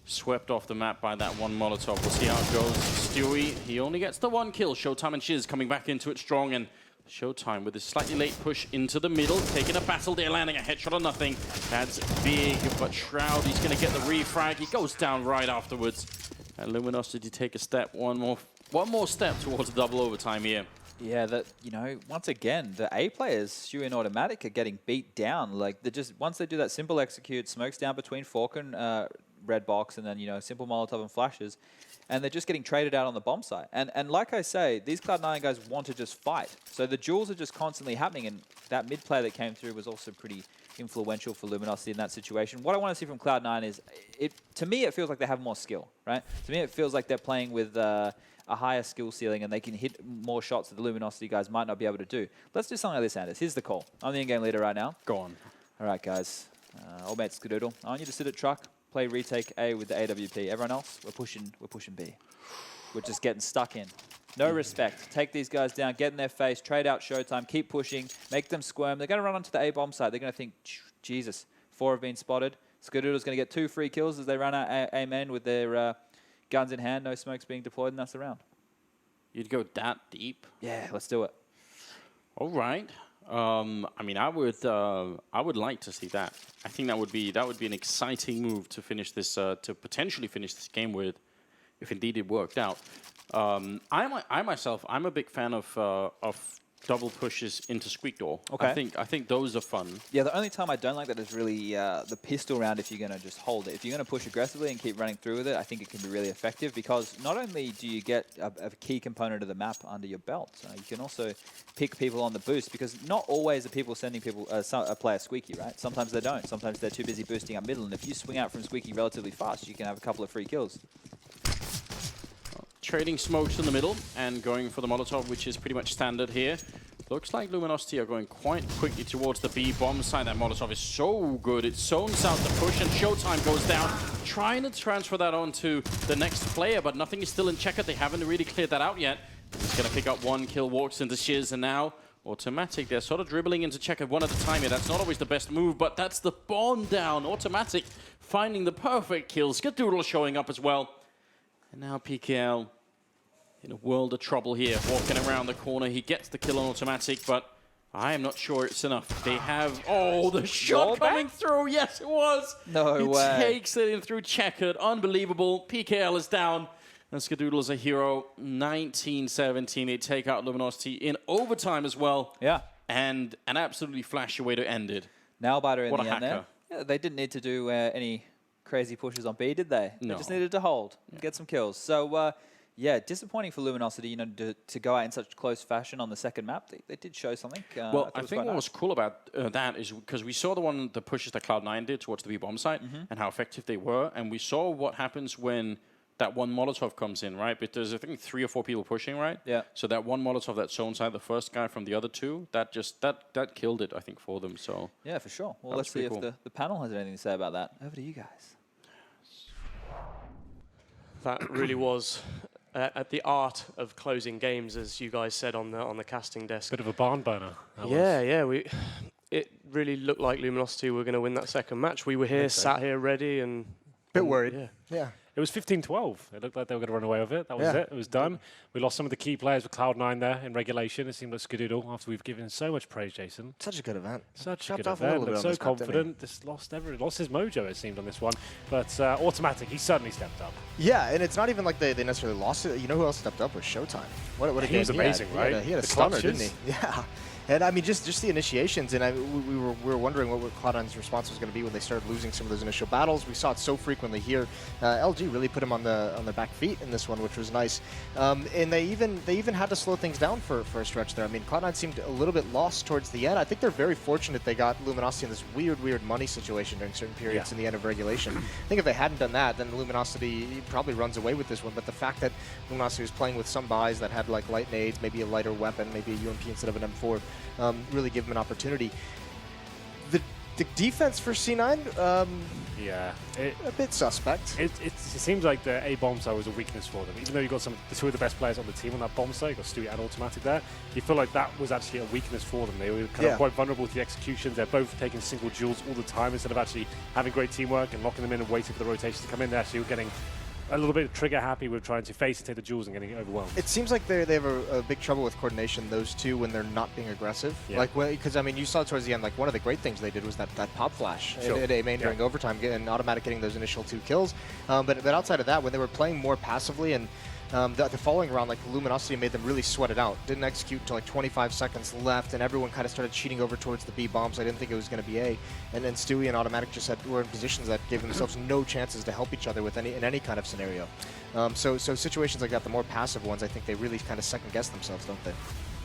swept off the map by that one Molotov. We'll see how it goes. Stewie, he only gets the 1 kill. Showtime and Chiz coming back into it strong, and Showtime with a slightly late push into the middle, taking a battle there, landing a headshot on nothing. That's big, but Shroud, he's going to get the refrag. He goes down right afterwards. And Luminosity take a step, one more step towards double overtime here. Yeah, that, you know, once again, the A players, Stewie and Automatic, are getting beat down. Like, they just, once they do that simple execute, smokes down between Fork and Red Box, and then, you know, simple Molotov and flashes, and they're just getting traded out on the bomb site. And like I say, these Cloud9 guys want to just fight. So the duels are just constantly happening, and that mid play that came through was also pretty influential for Luminosity in that situation. What I want to see from Cloud9 is, to me, it feels like they have more skill, right? To me, it feels like they're playing with a higher skill ceiling, and they can hit more shots that the Luminosity guys might not be able to do. Let's do something like this, Anders. Here's the call. I'm the in-game leader right now. Go on. All right, guys. Old mate Skadoodle, I want you to sit at truck, play retake A with the AWP. Everyone else, we're pushing B. We're just getting stuck in. No respect. Take these guys down, get in their face, trade out Showtime, keep pushing, make them squirm. They're going to run onto the A bomb site. They're going to think, Jesus, 4 have been spotted. Skadoodle's going to get 2 free kills as they run out A main with their guns in hand, no smokes being deployed, and that's the round. You'd go that deep? Yeah, let's do it. All right. I mean, I would like to see that. I think that would be an exciting move to finish this, to potentially finish this game with, if indeed it worked out. I myself, I'm a big fan of double pushes into squeak door. Okay. I think those are fun. Yeah, the only time I don't like that is really the pistol round if you're going to just hold it. If you're going to push aggressively and keep running through with it, I think it can be really effective because not only do you get a key component of the map under your belt, you can also pick people on the boost because not always are people sending people a player squeaky, right? Sometimes they don't. Sometimes they're too busy boosting up middle, and if you swing out from squeaky relatively fast, you can have a couple of free kills. Trading smokes in the middle and going for the Molotov, which is pretty much standard here. Looks like Luminosity are going quite quickly towards the B bomb side. That Molotov is so good. It zones out the push, and Showtime goes down. Trying to transfer that onto the next player, but nothing is still in checker. They haven't really cleared that out yet. He's going to pick up 1 kill, walks into Shiz, and now Automatic. They're sort of dribbling into checker one at a time here. That's not always the best move, but that's the bomb down. Automatic finding the perfect kill. Skadoodle showing up as well. And now PGL in a world of trouble here, walking around the corner. He gets the kill on Automatic, but I am not sure it's enough. They have... Oh, the shot coming through. Yes, it was. No way. He takes it in through checkered. Unbelievable. PGL is down. And Skadoodle is a hero. 19-17. They take out Luminosity in overtime as well. Yeah. And an absolutely flashy way to end it. Nailbiter in What the a end there. hacker. Yeah, they didn't need to do any crazy pushes on B, did they? No. They just needed to hold and get some kills. So, yeah, disappointing for Luminosity, you know, to go out in such close fashion on the second map. They did show something. Well, I think what was cool about that is because we saw the pushes that Cloud9 did towards the B bomb site and how effective they were, and we saw what happens when that one Molotov comes in, right? But there's, I think, 3 or 4 people pushing, right? Yeah. So that one Molotov that zone side the first guy from the other 2, that killed it, I think, for them. So yeah, for sure. Well, let's see if the panel has anything to say about that. Over to you guys. That really was at the art of closing games, as you guys said on the casting desk. Bit of a barn burner. It really looked like Luminosity were going to win that second match. We were here, sat here ready, and bit worried. Yeah. It was 15-12. It looked like they were going to run away with it. That was it. It was done. We lost some of the key players with Cloud9 there in regulation. It seemed like Skadoodle after we've given so much praise, Jason. Such a good event. Such a good event. Looked so confident. Just lost his mojo, it seemed, on this one. But Automatic, he certainly stepped up. Yeah, and it's not even like they necessarily lost it. You know who else stepped up was Showtime. What a game he was amazing, right? He had a stunner, didn't he? Yeah. And I mean, just the initiations, and we were wondering what Cloud9's response was going to be when they started losing some of those initial battles. We saw it so frequently here. LG really put him on their back feet in this one, which was nice. And they even had to slow things down for a stretch there. I mean, Cloud9 seemed a little bit lost towards the end. I think they're very fortunate they got Luminosity in this weird money situation during certain periods in the end of regulation. I think if they hadn't done that, then Luminosity probably runs away with this one. But the fact that Luminosity was playing with some buys that had like light nades, maybe a lighter weapon, maybe a UMP instead of an M4, really give them an opportunity. The defense for C9, a bit suspect. It seems like the A bomb site was a weakness for them. Even though you got the 2 of the best players on the team on that bomb site, you got Stewie and Automatic there, you feel like that was actually a weakness for them. They were kind of quite vulnerable to the executions. They're both taking single duels all the time instead of actually having great teamwork and locking them in and waiting for the rotations to come in. They actually were getting a little bit trigger happy with trying to face and take the duels and getting overwhelmed. It seems like they have a big trouble with coordination, those 2, when they're not being aggressive. Like, because I mean, you saw towards the end, like one of the great things they did was that pop flash at A main during overtime, and Automatic getting those initial 2 kills. But outside of that, when they were playing more passively and the following round, like Luminosity made them really sweat it out. Didn't execute until like 25 seconds left, and everyone kind of started cheating over towards the B bombs. I didn't think it was going to be A. And then Stewie and Automatic just were in positions that gave themselves no chances to help each other with in any kind of scenario. So situations like that, the more passive ones, I think they really kind of second guess themselves, don't they?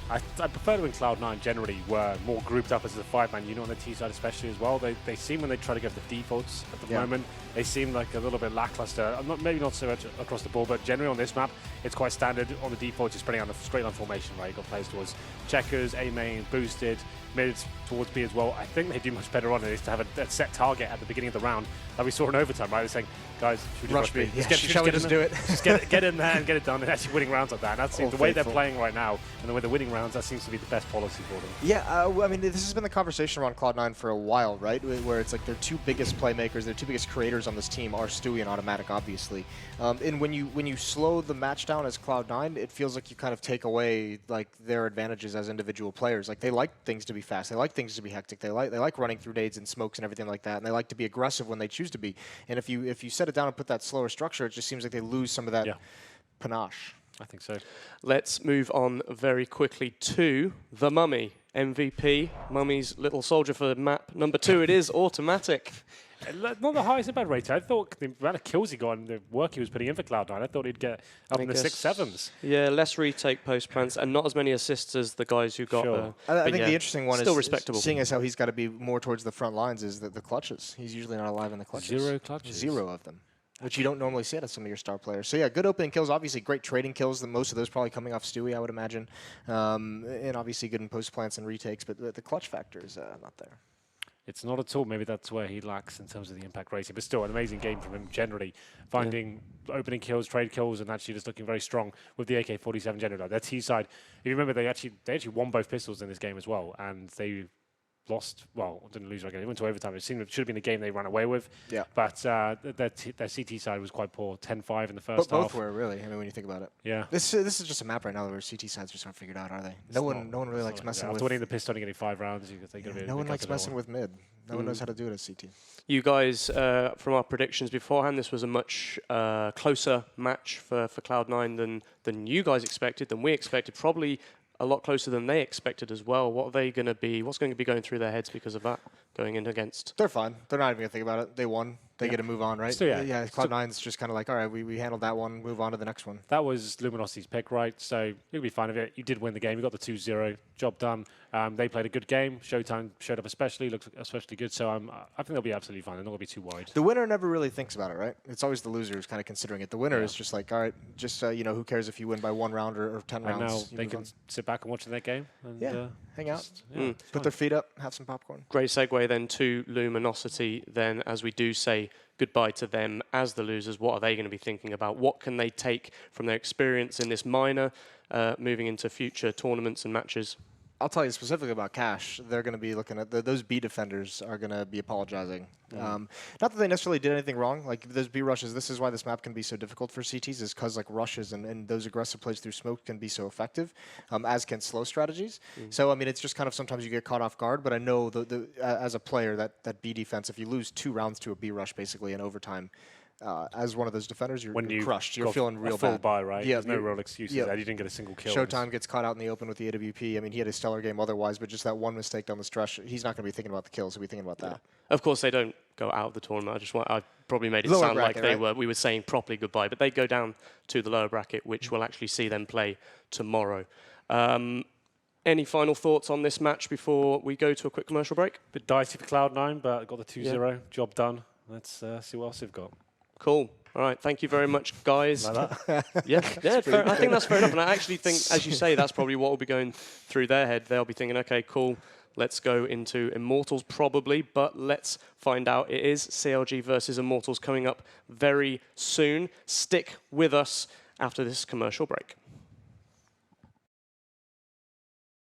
I prefer to when Cloud9 generally were more grouped up as a 5-man unit on the T side especially as well. They seem, when they try to go for the defaults at the moment, they seem like a little bit lackluster. Maybe not so much across the board, but generally on this map, it's quite standard. On the default, you're spreading out a straight line formation, right? You've got players towards checkers, A main, boosted, mid towards B as well. I think they do much better on it is to have a set target at the beginning of the round, like we saw in overtime, right? They're saying, guys, should we rush B? Shall we just do it? Just get in there and get it done, and actually winning rounds like that. And that seems the way they're playing right now, and the way they're winning rounds, that seems to be the best policy for them. Yeah, I mean, this has been the conversation around Cloud9 for a while, right? Where it's like their 2 biggest playmakers, their 2 biggest creators on this team are Stewie and Automatic, obviously. And when you slow the match down as Cloud9, it feels like you kind of take away like their advantages as individual players. Like they like things to be fast, they like things to be hectic, they like running through nades and smokes and everything like that, and they like to be aggressive when they choose to be. And if you set it down and put that slower structure, it just seems like they lose some of that panache. I think so. Let's move on very quickly to the Mummy. MVP, Mummy's little soldier for map number 2. It is Automatic. Not the highest impact rate. I thought the amount of kills he got and the work he was putting in for Cloud9, I thought he'd get up in the 6-7s. Yeah, less retake post plants and not as many assists as the guys who got I think the interesting one still is respectable. Seeing as how he's got to be more towards the front lines is the clutches. He's usually not alive in the clutches. 0 clutches. 0 of them, which you don't normally see out of some of your star players. So yeah, good opening kills, obviously great trading kills, most of those probably coming off Stewie, I would imagine. And obviously good in post plants and retakes, but the clutch factor is not there. It's not at all. Maybe that's where he lacks in terms of the impact rating, but still an amazing game from him generally, finding opening kills, trade kills, and actually just looking very strong with the AK-47 generally. Their T side, if you remember, they actually won both pistols in this game as well, and they lost, well, didn't lose again. It went to overtime. It seemed it should have been a game they ran away with. Yeah. But their CT side was quite poor, 10-5 in the first half. Both were, really. I mean, when you think about it. Yeah. This is just a map right now where CT sides just aren't figured out, are they? No one really likes messing with. After winning the pistol and getting 5 rounds, no one likes messing with mid. No one knows how to do it as CT. You guys, from our predictions beforehand, this was a much closer match for Cloud9 than you guys expected, than we expected. Probably a lot closer than they expected as well. What's going to be going through their heads because of that going in against? They're fine. They're not even going to think about it. They won. They get to move on, right? So, yeah. Yeah, Cloud9's just kind of like, all right, we handled that one, move on to the next one. That was Luminosity's pick, right? So you'll be fine with it. You did win the game. You got the 2-0. Job done. They played a good game. Showtime showed up especially, looked especially good. So I think they'll be absolutely fine. They're not going to be too worried. The winner never really thinks about it, right? It's always the loser who's kind of considering it. The winner is just like, all right, just, you know, who cares if you win by 1 round or 10 rounds? And now they can sit back and watch their game. And, hang out, just, put their feet up, have some popcorn. Great segue then to Luminosity. Then, as we do say goodbye to them as the losers, what are they going to be thinking about? What can they take from their experience in this minor, moving into future tournaments and matches? I'll tell you specifically about Cash. They're going to be looking at those B defenders are going to be apologizing. Not that they necessarily did anything wrong. Like those B rushes, this is why this map can be so difficult for CTs, is because like rushes and those aggressive plays through smoke can be so effective, as can slow strategies. So I mean, it's just kind of sometimes you get caught off guard. But I know as a player that B defense, if you lose 2 rounds to a B rush basically in overtime. As one of those defenders, you're crushed. You're feeling real full bad. buy, right? Yeah, There's no real excuses there. You didn't get a single kill. Showtime gets caught out in the open with the AWP. I mean, he had a stellar game otherwise, but just that one mistake down the stretch, he's not going to be thinking about the kills. He'll be thinking about that. Of course, they don't go out of the tournament. I probably made it Lower sound bracket, like we were saying properly goodbye, but they go down to the lower bracket, which we'll actually see them play tomorrow. Any final thoughts on this match before we go to a quick commercial break? Bit dicey for Cloud9, but got the 2-0. Job done. Let's see what else they've got. Cool. All right, thank you very much, guys. Like yeah, fair, I think that's fair enough. And I actually think, as you say, that's probably what will be going through their head. They'll be thinking, okay, cool, let's go into Immortals probably, but let's find out. It is CLG versus Immortals coming up very soon. Stick with us after this commercial break.